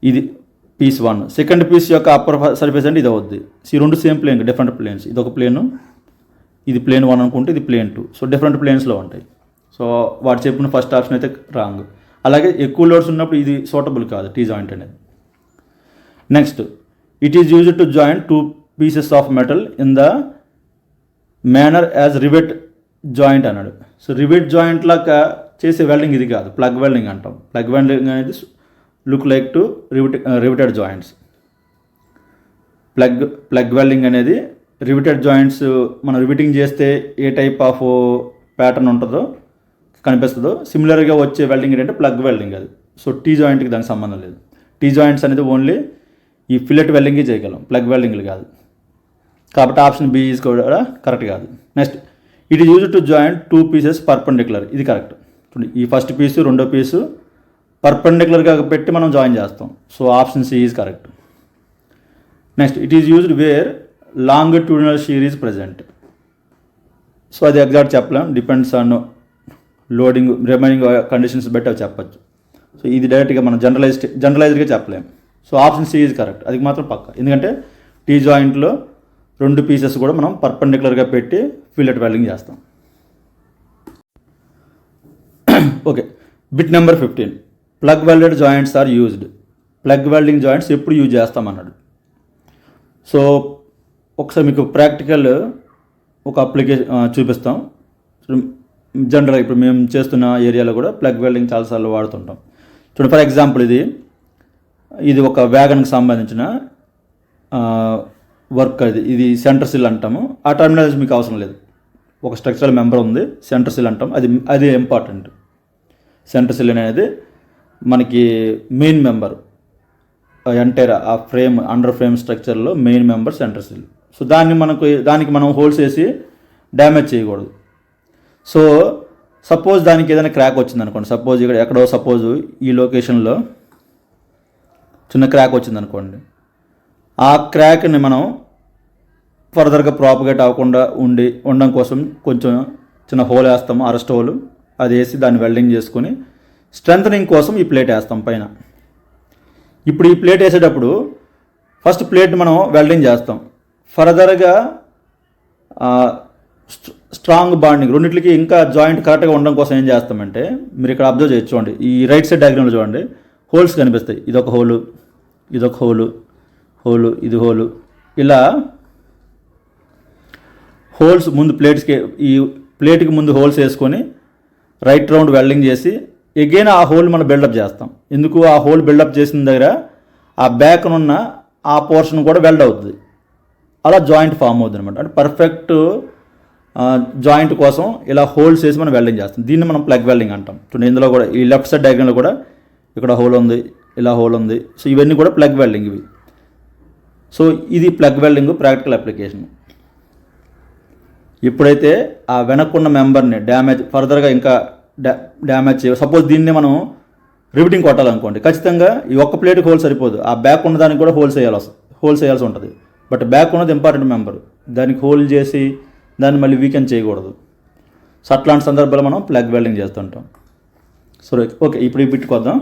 ఇది పీస్ 1. సెకండ్ పీస్ యొక్క అప్పర్ సర్ఫేస్ అంటే ఇది అవుద్ది. ఈ 2 సేమ్ ప్లేన్, డిఫరెంట్ ప్లేన్స్. ఇది ఒక ప్లేను, ఇది ప్లేన్ 1 అనుకుంటే ఇది ప్లేన్ 2. సో డిఫరెంట్ ప్లేన్స్లో ఉంటాయి. సో వాడు చెప్పిన ఫస్ట్ ఆప్షన్ అయితే రాంగ్. అలాగే ఎక్కువ లోడ్స్ ఉన్నప్పుడు ఇది సూటబుల్ కాదు టీ జాయింట్ అనేది. Next, it is used to join 2 pieces of metal in the manner as rivet joint అన్నాడు. సో రివెట్ జాయింట్ లాగా చేసే వెల్డింగ్ ఇది కాదు, ప్లగ్ వెల్డింగ్ అంటాం. ప్లగ్ వెల్డింగ్ అనేది look like to riveted joints. Plug welding అనేది riveted joints మనం riveting చేస్తే ఏ టైప్ ఆఫ్ ప్యాటర్న్ ఉంటుందో కనిపిస్తుందో సిమిలర్గా వచ్చే వెల్డింగ్ ఏంటంటే ప్లగ్ వెల్డింగ్ అది. సో టీ జాయింట్కి దానికి సంబంధం లేదు. టీ జాయింట్స్ అనేది ఓన్లీ ఈ ఫిల్లెట్ వెల్డింగే చేయగలం, ప్లగ్ వెల్డింగ్లు కాదు. కాబట్టి ఆప్షన్ బి ఈజ్ కూడా కరెక్ట్ కాదు. Next, it is use to joint 2 pieces perpendicular. ఇది కరెక్ట్. ఈ ఫస్ట్ పీసు రెండో పీసు పర్పెండిక్యులర్గా పెట్టి మనం జాయిన్ చేస్తాం. So option C is correct. Next, it is used where longitudinal shear is present. So అది ఎగ్జాక్ట్ చెప్పలేం, depends on loading remaining conditions బట్టి అవి చెప్పచ్చు. సో ఇది డైరెక్ట్గా మనం జనరలైజ్డ్గా చెప్పలేం. So option C is correct, అది మాత్రం పక్క. ఎందుకంటే టీ జాయింట్లో 2 pieces కూడా మనం పర్పెండిక్యులర్గా పెట్టి ఫిల్లెట్ వెల్డింగ్ చేస్తాం. Okay, bit number 15, plug welded joints are used. Plug welding joints ఎప్పుడు యూజ్ చేస్తామన్నాడు. సో ఒకసారి మీకు ప్రాక్టికల్ ఒక అప్లికేషన్ చూపిస్తాం. జనరల్గా ఇప్పుడు మేము చేస్తున్న ఏరియాలో కూడా ప్లగ్ వెల్డింగ్ చాలాసార్లు వాడుతుంటాం. చూడండి, ఫర్ ఎగ్జాంపుల్ ఇది ఒక వ్యాగన్కి సంబంధించిన వర్క్. ఇది సెంటర్ సిల్ అంటాము. ఆ టర్మినాలజీ మీకు అవసరం లేదు. ఒక స్ట్రక్చరల్ మెంబర్ ఉంది, సెంటర్ సిల్ అంటాం. అది ఇంపార్టెంట్. సెంటర్ సిల్ అనేది మనకి మెయిన్ మెంబర్, ఎంటైర్ ఆ ఫ్రేమ్ అండర్ ఫ్రేమ్ స్ట్రక్చర్లో main member centre sill. So దానికి మనం హోల్స్ వేసి డ్యామేజ్ చేయకూడదు. సో సపోజ్ దానికి ఏదైనా క్రాక్ వచ్చింది అనుకోండి. సపోజ్ సపోజ్ ఈ లొకేషన్లో చిన్న క్రాక్ వచ్చింది అనుకోండి. ఆ క్రాక్ని మనం ఫర్దర్గా ప్రాపగేట్ అవ్వకుండా ఉండడం కోసం కొంచెం చిన్న హోల్ వేస్తాము, అరెస్ట్ హోల్. అది వేసి దాన్ని వెల్డింగ్ చేసుకొని స్ట్రెంథనింగ్ కోసం ఈ ప్లేట్ వేస్తాం పైన. ఇప్పుడు ఈ ప్లేట్ వేసేటప్పుడు ఫస్ట్ ప్లేట్ని మనం వెల్డింగ్ చేస్తాం. ఫర్దర్గా స్ట్రాంగ్ బాండింగ్ రెండింటికి ఇంకా జాయింట్ కరెక్ట్గా ఉండడం కోసం ఏం చేస్తామంటే, మీరు ఇక్కడ అబ్జర్వ్ చేయొచ్చు. చూడండి, ఈ రైట్ సైడ్ డయాగ్రామ్లో చూడండి, హోల్స్ కనిపిస్తాయి. ఇదొక హోలు, ఇదొక హోలు, ఇది హోలు. ఇలా హోల్స్ ముందు ఈ ప్లేట్కి ముందు హోల్స్ వేసుకొని రైట్ రౌండ్ వెల్డింగ్ చేసి ఎగైన్ ఆ హోల్ మనం బిల్డప్ చేస్తాం. ఎందుకు, ఆ హోల్ బిల్డప్ చేసిన దగ్గర ఆ బ్యాక్నున్న ఆ పోర్షన్ కూడా వెల్డ్ అవుతుంది. అలా జాయింట్ ఫామ్ అవుతుంది అనమాట. అంటే పర్ఫెక్ట్ జాయింట్ కోసం ఇలా హోల్స్ వేసి మనం వెల్డింగ్ చేస్తాం. దీన్ని మనం ప్లగ్ వెల్డింగ్ అంటాం. చూడండి, ఇందులో కూడా ఈ లెఫ్ట్ సైడ్ డయాగ్రామ్లో కూడా ఇక్కడ హోల్ ఉంది, ఇలా హోల్ ఉంది. సో ఇవన్నీ కూడా ప్లగ్ వెల్డింగ్ ఇవి. సో ఇది ప్లగ్ వెల్డింగ్ ప్రాక్టికల్ అప్లికేషన్. ఎప్పుడైతే ఆ వెనక్కున్న మెంబర్ని ఫర్దర్గా ఇంకా డ్యామేజ్ చేయ, సపోజ్ దీన్ని మనం రివిటింగ్ కొట్టాలనుకోండి, ఖచ్చితంగా ఈ ఒక్క ప్లేట్కి హోల్ సరిపోదు. ఆ బ్యాక్ ఉన్న దానికి కూడా హోల్స్ వేయాల్సి ఉంటుంది. బట్ బ్యాక్ ఉన్నది ఇంపార్టెంట్ మెంబర్, దానికి హోల్ చేసి దాన్ని మళ్ళీ వీకెండ్ చేయకూడదు. సో అట్లాంటి సందర్భాల్లో మనం ప్లగ్ వెల్డింగ్ చేస్తుంటాం. సో ఓకే, ఇప్పుడు ఈ బిట్కి వద్దాం.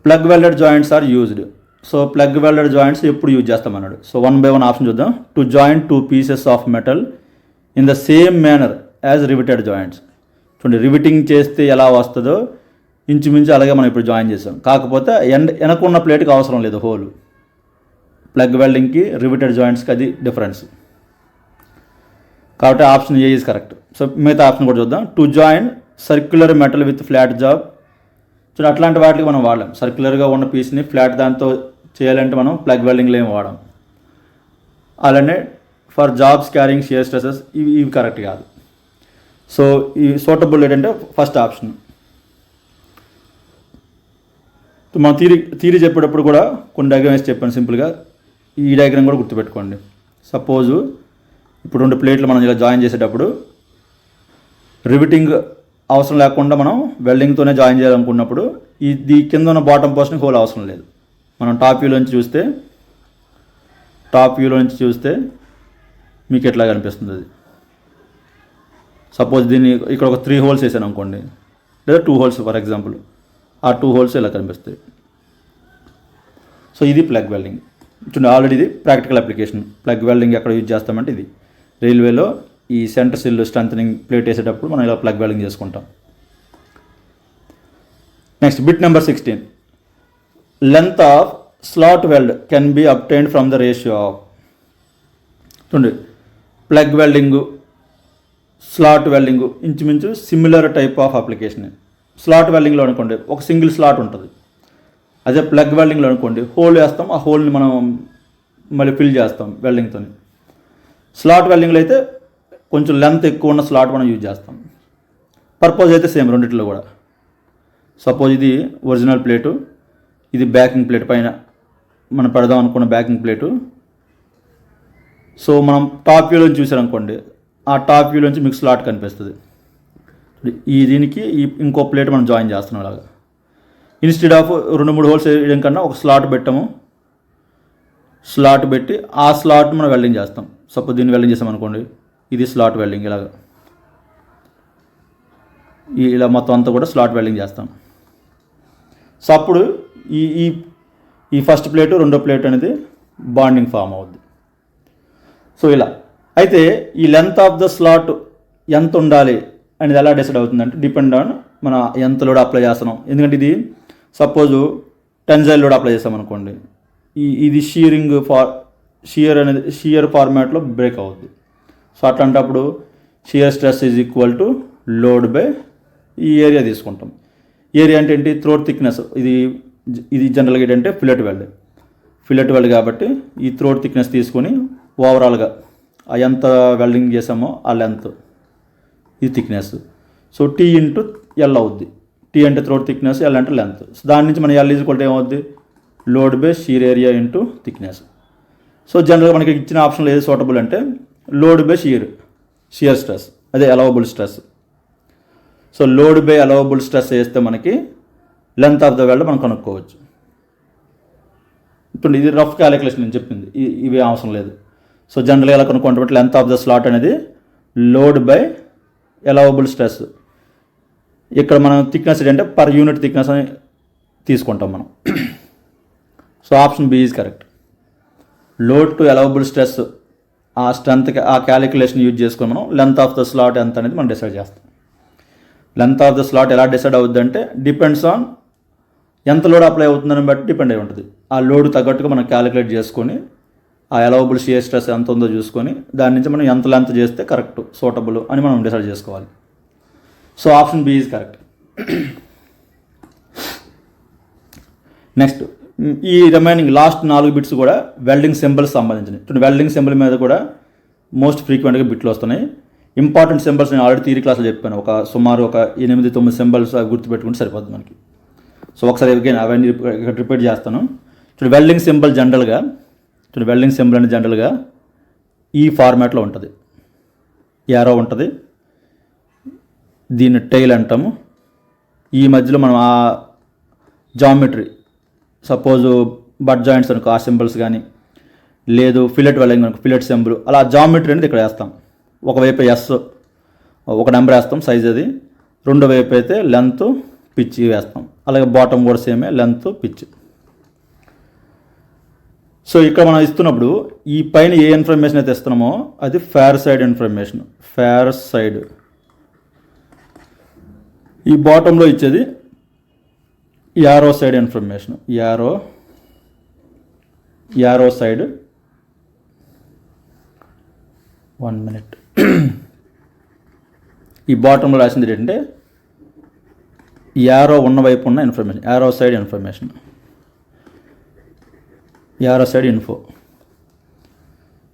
Plug welded joints are used. So plug welded joints ఎప్పుడు యూజ్ చేస్తామన్నాడు. సో 1 by 1 ఆప్షన్ చూద్దాం. To joint 2 pieces of metal in the same manner as riveted joints. చూడండి, రివిటింగ్ చేస్తే ఎలా వస్తుందో ఇంచుమించు అలాగే మనం ఇప్పుడు జాయిన్ చేసాం. కాకపోతే వెనకున్న ప్లేట్కి అవసరం లేదు హోల్. ప్లగ్ వెల్డింగ్కి రివిటెడ్ జాయింట్స్కి అది డిఫరెన్స్. కాబట్టి option A is correct. So మిగతా ఆప్షన్ కూడా చూద్దాం. To join circular metal with flat job. చూడండి, అట్లాంటి వాటికి మనం వాడాం. సర్క్యులర్గా ఉన్న పీస్ని ఫ్లాట్ దాంతో చేయాలంటే మనం ప్లగ్ వెల్డింగ్లో ఏం వాడాం. అలానే for jobs carrying shear stresses ఇవి కరెక్ట్ కాదు. సో ఈ సూటబుల్ ఏంటంటే ఫస్ట్ ఆప్షన్. మనం థీరీ చెప్పేటప్పుడు కూడా కొన్ని డయాగ్రామ్స్ చెప్పాను సింపుల్గా. ఈ డయాగ్రామ్ కూడా గుర్తుపెట్టుకోండి. సపోజు ఇప్పుడు 2 ప్లేట్లు మనం ఇలా జాయిన్ చేసేటప్పుడు రివిటింగ్ అవసరం లేకుండా మనం వెల్డింగ్తోనే జాయిన్ చేయాలనుకున్నప్పుడు ఇది కింద ఉన్న బాటమ్ పోర్షన్కి హోల్ అవసరం లేదు. మనం టాప్ వ్యూలో నుంచి చూస్తే మీకు ఎట్లా కనిపిస్తుంది అది. సపోజ్ దీన్ని ఇక్కడ ఒక 3 holes వేసాను అనుకోండి, లేదా 2 holes ఫర్ ఎగ్జాంపుల్. ఆ 2 holes ఇలా కనిపిస్తాయి. సో ఇది ప్లగ్ వెల్డింగ్. చూడండి, ఆల్రెడీ ఇది ప్రాక్టికల్ అప్లికేషన్. ప్లగ్ వెల్డింగ్ ఎక్కడ యూజ్ చేస్తామంటే ఇది రైల్వేలో ఈ సెంటర్ సిల్ స్ట్రెంథనింగ్ ప్లేట్ వేసేటప్పుడు మనం ఇలా ప్లగ్ వెల్డింగ్ చేసుకుంటాం. Next bit number 16, length of slot weld can be obtained from the ratio of. చూడండి, ప్లగ్ వెల్డింగు, స్లాట్ వెల్డింగు ఇంచుమించు similar type of application. Slot వెల్డింగ్లో అనుకోండి ఒక సింగిల్ స్లాట్ ఉంటుంది. అదే ప్లగ్ వెల్డింగ్లో అనుకోండి హోల్ వేస్తాం, ఆ హోల్ని మనం మళ్ళీ ఫిల్ చేస్తాం వెల్డింగ్తో. స్లాట్ వెల్డింగ్లో అయితే కొంచెం లెంత్ ఎక్కువ ఉన్న స్లాట్ మనం యూజ్ చేస్తాం. పర్పస్ అయితే సేమ్ రెండిట్లో కూడా. సపోజ్ ఇది ఒరిజినల్ ప్లేటు, ఇది బ్యాకింగ్ ప్లేట్ పైన మనం పెడదాం అనుకున్న బ్యాకింగ్ ప్లేటు. సో మనం టాప్ వ్యూలోంచి చూసారనుకోండి, ఆ టాప్ వ్యూలోంచి మీకు స్లాట్ కనిపిస్తుంది. ఈ దీనికి ఈ ఇంకో ప్లేట్ మనం జాయిన్ చేస్తున్నాం. అలాగా ఇన్స్టెడ్ ఆఫ్ 2-3 హోల్స్ వేయడం కన్నా ఒక స్లాట్ పెట్టాము. స్లాట్ పెట్టి ఆ స్లాట్ మనం వెల్డింగ్ చేస్తాం. సపోజ్ దీన్ని వెల్డింగ్ చేసాం అనుకోండి, ఇది స్లాట్ వెల్డింగ్. ఇలా మొత్తం అంతా కూడా స్లాట్ వెల్డింగ్ చేస్తాం. సో అప్పుడు ఈ ఈ ఫస్ట్ ప్లేటు రెండో ప్లేట్ అనేది బాండింగ్ ఫామ్ అవుద్ది. సో ఇలా అయితే ఈ లెంత్ ఆఫ్ ద స్లాట్ ఎంత ఉండాలి అనేది ఎలా డిసైడ్ అవుతుందంటే డిపెండ్ ఆన్ మన ఎంత లోడ్ అప్లై చేస్తున్నాం. ఎందుకంటే ఇది సపోజు టెన్జైల్ లోడ్ అప్లై చేస్తాం అనుకోండి, ఇది షియర్ ఫార్మాట్లో బ్రేక్ అవుద్ది. సో అట్లాంటప్పుడు shear stress is equal to load by ఈ ఏరియా తీసుకుంటాం. ఏరియా అంటే ఏంటి? Throat thickness. ఇది జనరల్గా ఏంటంటే ఫిల్లెట్ వెల్డ్ కాబట్టి ఈ థ్రోట్ థిక్నెస్ తీసుకొని ఓవరాల్గా ఎంత వెల్డింగ్ చేసామో ఆ లెంత్, ఇది thickness. So T into L అవుద్ది. టీ అంటే థ్రోట్ థిక్నెస్, ఎల్ అంటే లెంత్. సో దాని నుంచి మన ఎల్ ఈజ్వల్ ఏమవుద్ది? Load by shear area into thickness. So జనరల్గా మనకి ఇచ్చిన ఆప్షన్లో ఏది సూటబుల్ అంటే లోడ్ బై షియర్ స్ట్రెస్, అదే allowable stress. So load by allowable stress వేస్తే మనకి లెంత్ ఆఫ్ ద వెల్డ్ మనం కనుక్కోవచ్చు. ఇప్పుడు ఇది రఫ్ క్యాలిక్యులేషన్ నేను చెప్పింది, ఇవి అవసరం లేదు. సో జనరల్గా ఎలా కనుక్కుంటే లెంత్ ఆఫ్ ద స్లాట్ అనేది లోడ్ బై అలవబుల్ స్ట్రెస్. ఇక్కడ మనం థిక్నెస్ ఏంటంటే పర్ యూనిట్ థిక్నెస్ అని తీసుకుంటాం మనం. So option B is correct. Load to allowable stress, ఆ స్ట్రెంత్కి ఆ క్యాలిక్యులేషన్ యూజ్ చేసుకొని మనం లెంత్ ఆఫ్ ద స్లాట్ ఎంత అనేది మనం డిసైడ్ చేస్తాం. లెంత్ ఆఫ్ ద స్లాట్ ఎలా డిసైడ్ అవుద్ది అంటే డిపెండ్స్ ఆన్ ఎంత లోడ్ అప్లై అవుతుందని బట్టి డిపెండ్ అయి ఉంటుంది. ఆ లోడ్ తగ్గట్టుగా మనం క్యాలిక్యులేట్ చేసుకొని ఆ అలవబుల్ షియర్ స్ట్రెస్ ఎంత ఉందో చూసుకొని దాని నుంచి మనం ఎంత లెంత్ చేస్తే కరెక్ట్ సూటబుల్ అని మనం డిసైడ్ చేసుకోవాలి. So option B is correct. Next ఈ రిమైనింగ్ లాస్ట్ 4 బిట్స్ కూడా వెల్డింగ్ సింబల్స్ సంబంధించినవి. ఇప్పుడు వెల్డింగ్ సింబల్ మీద కూడా మోస్ట్ ఫ్రీక్వెంట్గా బిట్లు వస్తున్నాయి. ఇంపార్టెంట్ సింబల్స్ నేను ఆల్రెడీ థియరీ క్లాస్లో చెప్పాను. సుమారు ఒక 8-9 సింబల్స్ గుర్తుపెట్టుకుంటే సరిపోద్ది మనకి. సో ఒకసారి అవన్నీ ఇక్కడ రిపీట్ చేస్తాను. ఇప్పుడు వెల్డింగ్ సింబల్ అనేది జనరల్గా ఈ ఫార్మాట్లో ఉంటుంది. యారో ఉంటుంది, దీన్ని టైల్ అంటాము. ఈ మధ్యలో మనం ఆ జామెట్రీ, సపోజు బట్ జాయింట్స్ అనుకో ఆ సింబల్స్ కానీ, లేదు ఫిల్లెట్ వెల్డింగ్ అనుకో ఫిల్లెట్ సింబల్, అలా జామెట్రీ అనేది ఇక్కడ వేస్తాం. ఒకవైపు ఎస్ ఒక నెంబర్ వేస్తాం సైజ్ అది, రెండో వైపు అయితే లెంత్ పిచ్ వేస్తాం. అలాగే బాటమ్ కూడా సేమే లెంత్ పిచ్. సో ఇక్కడ మనం ఇస్తున్నప్పుడు ఈ పైన ఏ ఇన్ఫర్మేషన్ అయితే ఇస్తున్నామో అది fair side information, fair side. ఈ బాటంలో ఇచ్చేది arrow side information, arrow side. 1 minute. ఈ బాటంలో రాసింది ఏంటంటే యారో ఉన్న వైపు ఉన్న information, arrow side information, arrow side info.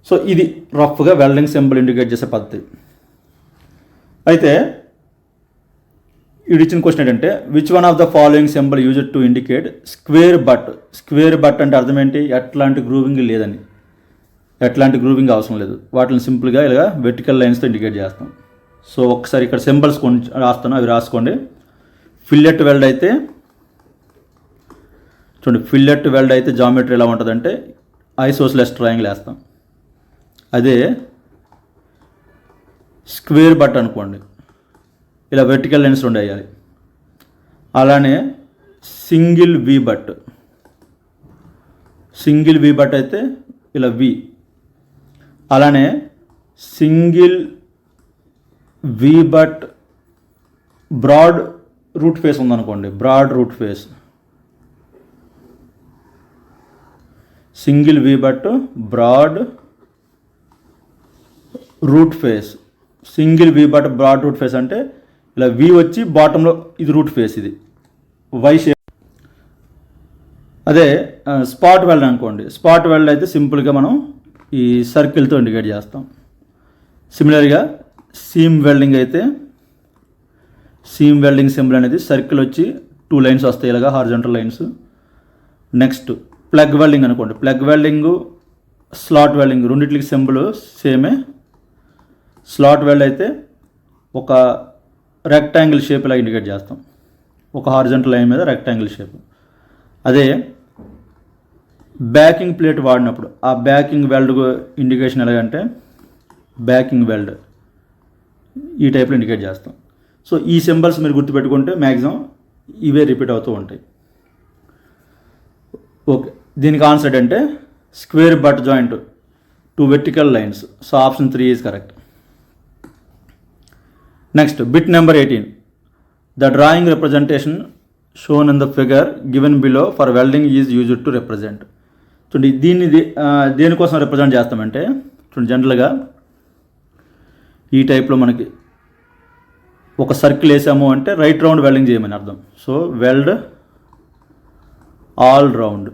So ఇది రఫ్గా వెల్డింగ్ సింబల్ ఇండికేట్ చేసే పద్ధతి. అయితే ఇది ఇచ్చిన క్వశ్చన్ ఏంటంటే which one of the following symbol used to indicate square but. Square but అంటే అర్థం ఏంటి? ఎట్లాంటి గ్రూవింగ్ లేదని, ఎట్లాంటి గ్రూవింగ్ అవసరం లేదు. వాటిని సింపుల్గా ఇలాగా వెర్టికల్ లైన్స్తో ఇండికేట్ చేస్తాం. సో ఒకసారి ఇక్కడ సింబల్స్ కొంచెం రాస్తాను, అవి రాసుకోండి. ఫిల్లెట్ వెల్డ్ అయితే చూడండి, ఫిల్లెట్ వెల్డ్ అయితే జామెట్రీ ఎలా ఉంటుందంటే ఐసోస్లెస్ ట్రయాంగిల్ వేస్తాం. అదే స్క్వేర్ బట్ అనుకోండి ఇలా వెర్టికల్ లైన్స్ రెండు వేయాలి. అలానే సింగిల్ వి బట్ అయితే ఇలా వి. అలానే single V butt broad root face ఉందనుకోండి, broad root face. Single V butt broad root face, single V butt broad root face అంటే ఇలా వి వచ్చి బాటంలో ఇది రూట్ ఫేస్, ఇది వై షేప్. అదే స్పాట్ వెల్డ్ అనుకోండి, స్పాట్ వెల్డ్ అయితే సింపుల్గా మనం ఈ సర్కిల్తో ఇండికేట్ చేస్తాం. సిమిలర్గా సీమ్ వెల్డింగ్ అయితే సీమ్ వెల్డింగ్ సింబల్ అనేది సర్కిల్ వచ్చి 2 లైన్స్ వస్తాయి ఇలాగా horizontal lines. Next plug welding అనుకోండి, ప్లగ్ వెల్డింగ్ స్లాట్ వెల్డింగ్ రెండింటికి సింబల్ సేమే. స్లాట్ వెల్డ్ అయితే ఒక రెక్టాంగిల్ షేప్ ఇలా ఇండికేట్ చేస్తాం, ఒక హారిజాంటల్ లైన్ మీద రెక్టాంగిల్ షేప్. అదే బ్యాకింగ్ ప్లేట్ వాడినప్పుడు ఆ బ్యాకింగ్ వెల్డ్ ఇండికేషన్ ఎలాగంటే బ్యాకింగ్ వెల్డ్ ఈ టైప్లో ఇండికేట్ చేస్తాం. సో ఈ సింబల్స్ మీరు గుర్తుపెట్టుకుంటే మ్యాక్సిమం ఇవే రిపీట్ అవుతూ ఉంటాయి. ఓకే, దీనికి ఆన్సర్ అంటే square but joint 2 vertical lines. So option 3 is correct. Next bit number 18. The drawing representation shown in the figure given below for welding is used to represent. చూడండి దీన్ని దేనికోసం represent చేస్తామంటే చూడండి జనరల్గా ఈ టైప్లో మనకి ఒక సర్కిల్ వేసాము అంటే రైట్ రౌండ్ వెల్డింగ్ చేయమని అర్థం. సో వెల్డ్ ఆల్ రౌండ్,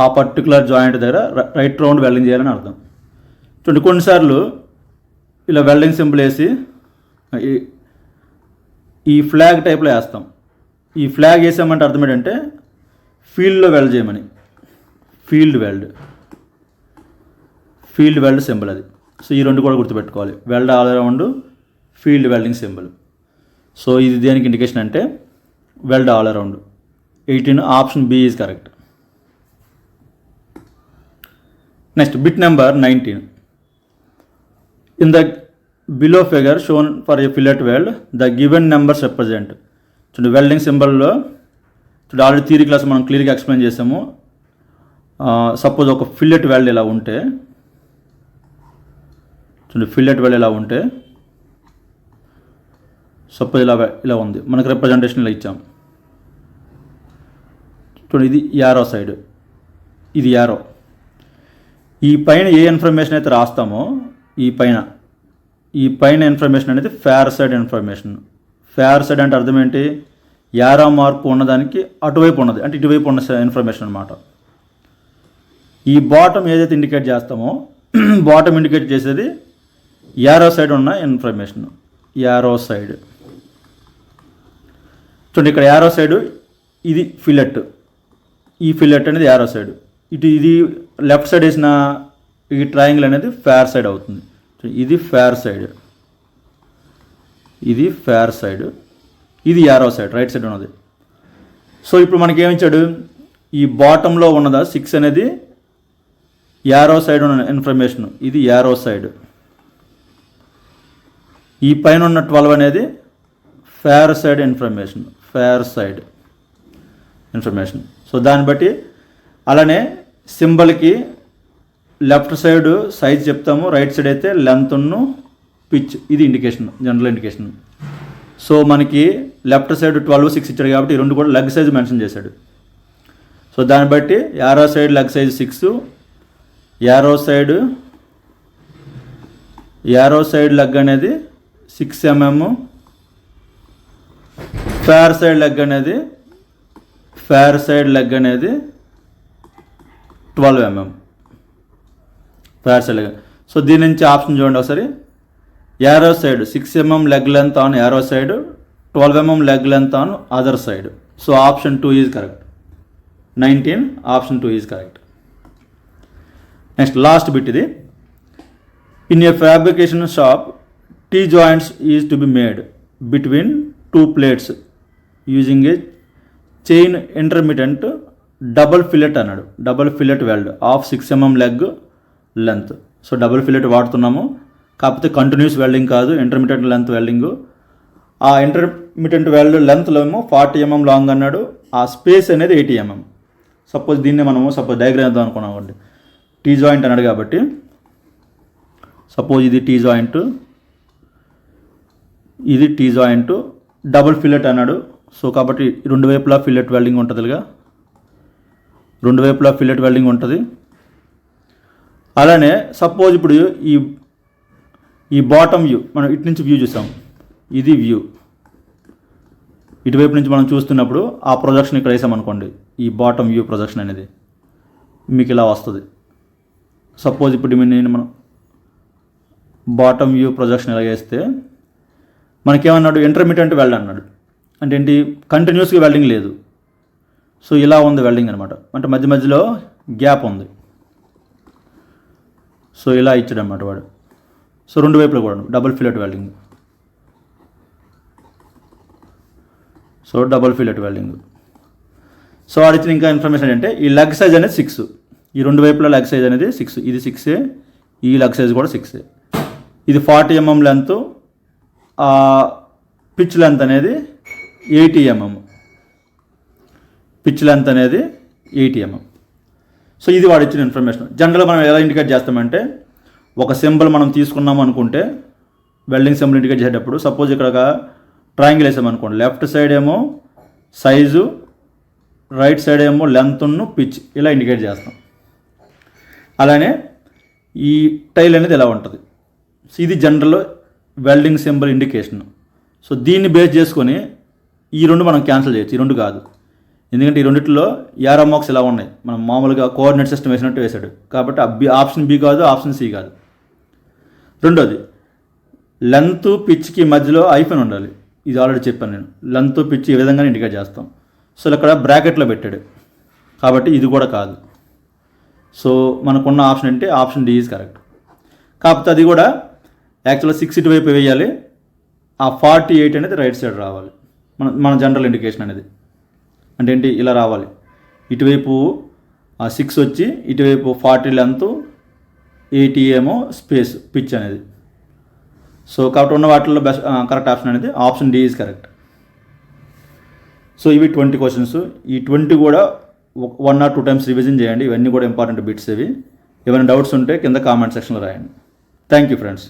ఆ పర్టికులర్ జాయింట్ దగ్గర రైట్ రౌండ్ వెల్డింగ్ చేయాలని అర్థం. చూడండి కొన్నిసార్లు ఇలా వెల్డింగ్ సింబల్ వేసి ఈ ఫ్లాగ్ టైప్లో వేస్తాం. ఈ ఫ్లాగ్ వేసామంటే అర్థం ఏంటంటే ఫీల్డ్లో వెల్డ్ చేయమని, ఫీల్డ్ వెల్డ్ సింబల్ అది. సో ఈ రెండు కూడా గుర్తుపెట్టుకోవాలి, weld all around, field welding symbol. So ఇది దేనికి ఇండికేషన్ అంటే weld all around. 18 option B is correct. Next bit number 19. In the below figure shown for a fillet weld, the given numbers represent. చూడండి welding సింబల్లో చూడండి already theory class మనం క్లియర్గా explain చేసాము. Suppose ఒక fillet wealth ఇలా ఉంటే చూడండి, fillet wealth ఇలా ఉంటే సపోజ్ ఇలా ఉంది, మనకు రిప్రజెంటేషన్ ఇలా ఇచ్చాం. చూడండి ఇది యారో సైడ్, ఇది యారో. ఈ పైన ఏ ఇన్ఫర్మేషన్ అయితే రాస్తామో ఈ పైన ఇన్ఫర్మేషన్ అనేది fair side information. Fair side అంటే అర్థం ఏంటి, యారో మార్క్ ఉన్నదానికి అటువైపు ఉన్నది అంటే ఇటువైపు ఉన్న ఇన్ఫర్మేషన్ అనమాట. ఈ బాటమ్ ఏదైతే ఇండికేట్ చేస్తామో బాటమ్ ఇండికేట్ చేసేది యారో సైడ్ ఉన్న ఇన్ఫర్మేషన్, యారో సైడ్. చూడండి ఇక్కడ యారో సైడ్ ఇది ఫిల్లెట్, ఈ ఫిల్లెట్ అనేది యారో సైడ్. ఇది లెఫ్ట్ సైడ్ వేసిన ఈ ట్రయాంగిల్ అనేది ఫేర్ సైడ్ అవుతుంది. ఇది ఫేర్ సైడ్, ఇది ఫేర్ సైడ్, ఇది యారో సైడ్, రైట్ సైడ్ ఉన్నది. సో ఇప్పుడు మనకి ఏమిచ్చాడు, ఈ బాటంలో ఉన్నదా 6 అనేది యారో సైడ్ ఉన్న ఇన్ఫర్మేషన్, ఇది యారో సైడ్. ఈ పైన ఉన్న 12 అనేది fair side information, fair side information. So దాన్ని బట్టి అలానే సింబల్కి లెఫ్ట్ సైడ్ సైజ్ చెప్తాము, రైట్ సైడ్ అయితే లెంత్ను పిచ్, ఇది ఇండికేషన్, జనరల్ ఇండికేషన్. సో మనకి లెఫ్ట్ సైడ్ 12, 6 ఇచ్చాడు కాబట్టి ఈ రెండు కూడా లెగ్ సైజ్ మెన్షన్ చేశాడు. సో దాన్ని బట్టి arrow side leg size 6, arrow side leg అనేది 6 mm, ఫేర్ సైడ్ లెగ్ అనేది 12 mm fair side leg. So దీని నుంచి ఆప్షన్ చూడండి ఒకసారి, arrow side 6 mm leg length on arrow side, 12 mm leg length on other side. So option 2 is correct. 19 option 2 is correct. Next last bit ఇది. In a fabrication shop T joints is to be made between 2 plates using a chain intermittent double fillet అన్నాడు. Double fillet weld of 6 mm leg length. So double fillet వాడుతున్నాము, కాకపోతే continuous welding కాదు, intermediate length welding. ఆ intermediate weld లెంత్లో ఏమో 40 mm long అన్నాడు, ఆ space అనేది 80 mm. సపోజ్ దీన్ని మనము డయాగ్రామ్ వేద్దాం అనుకున్నామండి. టీ జాయింట్ అన్నాడు కాబట్టి సపోజ్ ఇది టీ జాయింట్, ఇది టీ జాయింట్, డబుల్ ఫిల్లెట్ అన్నాడు. సో కాబట్టి రెండు వైపులా ఫిల్లెట్ వెల్డింగ్ ఉంటుందిగా, రెండు వైపులా ఫిల్లెట్ వెల్డింగ్ ఉంటుంది. అలానే సపోజ్ ఇప్పుడు ఈ ఈ బాటమ్ వ్యూ మనం ఇటు నుంచి వ్యూ చూసాం, ఇది వ్యూ. ఇటువైపు నుంచి మనం చూస్తున్నప్పుడు ఆ ప్రొజెక్షన్ ఇక్కడ వేసామనుకోండి, ఈ బాటమ్ వ్యూ ప్రొజెక్షన్ అనేది మీకు ఇలా వస్తుంది. సపోజ్ ఇప్పుడు మనం బాటమ్ వ్యూ ప్రొజెక్షన్ ఇలా వేస్తే మనకేమన్నాడు, ఇంటర్మీడియట్ వెల్డ్ అన్నాడు. అంటే ఏంటి, కంటిన్యూస్గా వెల్డింగ్ లేదు. సో ఇలా ఉంది వెల్డింగ్ అనమాట, అంటే మధ్య మధ్యలో గ్యాప్ ఉంది. సో ఇలా ఇచ్చాడు అన్నమాట వాడు. సో రెండు వైపులో కూడా double fillet welding. So double fillet welding. So వాడు ఇచ్చిన ఇంకా ఇన్ఫర్మేషన్ ఏంటంటే ఈ లెగ్ సైజ్ అనేది 6, ఈ రెండు వైపుల లెగ్ సైజ్ అనేది 6, ఇది 6, ఈ లెగ్ సైజ్ కూడా 6. ఇది 40 mm లెంత్, పిచ్ లెంత్ అనేది 80 mm, పిచ్ లెంత్ అనేది 80 mm. సో ఇది వాడు ఇచ్చిన ఇన్ఫర్మేషన్. జనరల్గా మనం ఎలా ఇండికేట్ చేస్తామంటే, ఒక సింబల్ మనం తీసుకున్నాం అనుకుంటే వెల్డింగ్ సింబల్ ఇండికేట్ చేసేటప్పుడు సపోజ్ ఇక్కడ ఒక ట్రయాంగిల్ వేసామనుకోండి, లెఫ్ట్ సైడ్ ఏమో సైజు, రైట్ సైడ్ ఏమో లెంత్ను పిచ్ ఇలా ఇండికేట్ చేస్తాం. అలానే ఈ టైల్ అనేది ఎలా ఉంటుంది. సో ఇది general welding symbol indication. So దీన్ని బేస్ చేసుకొని ఈ రెండు మనం క్యాన్సిల్ చేయొచ్చు, ఈ రెండు కాదు. ఎందుకంటే ఈ రెండిట్లో యారో మార్క్స్ ఇలా ఉన్నాయి, మనం మామూలుగా కోఆర్డినేట్ సిస్టమ్ వేసినట్టు వేసాడు కాబట్టి ఆప్షన్ బి కాదు, ఆప్షన్ సి కాదు. రెండోది, లెంత్ పిచ్కి మధ్యలో ఐఫన్ ఉండాలి. ఇది ఆల్రెడీ చెప్పాను నేను, లెంత్ పిచ్ ఈ విధంగానే ఇండికేట్ చేస్తాం. సో ఇక్కడ బ్రాకెట్లో పెట్టాడు కాబట్టి ఇది కూడా కాదు. సో మనకున్న ఆప్షన్ అంటే ఆప్షన్ డి ఈజ్ కరెక్ట్. కాకపోతే అది కూడా యాక్చువల్గా 6 ఇటువైపు వేయాలి, ఆ 48 అనేది రైట్ సైడ్ రావాలి. మన జనరల్ ఇండికేషన్ అనేది అంటే ఏంటి, ఇలా రావాలి. ఇటువైపు 6 వచ్చి ఇటువైపు 40 లెంత్, 80 ఏమో స్పేస్ పిచ్ అనేది. సో కాబట్టి ఉన్న వాటిల్లో బెస్ట్ కరెక్ట్ ఆప్షన్ అనేది option D is correct. So ఇవి 20 క్వశ్చన్స్. ఈ 20 కూడా 1 or 2 టైమ్స్ రివిజన్ చేయండి. ఇవన్నీ కూడా ఇంపార్టెంట్ బిట్స్ ఇవి. ఏమైనా డౌట్స్ ఉంటే కింద కామెంట్ సెక్షన్లో రాయండి. Thank you friends.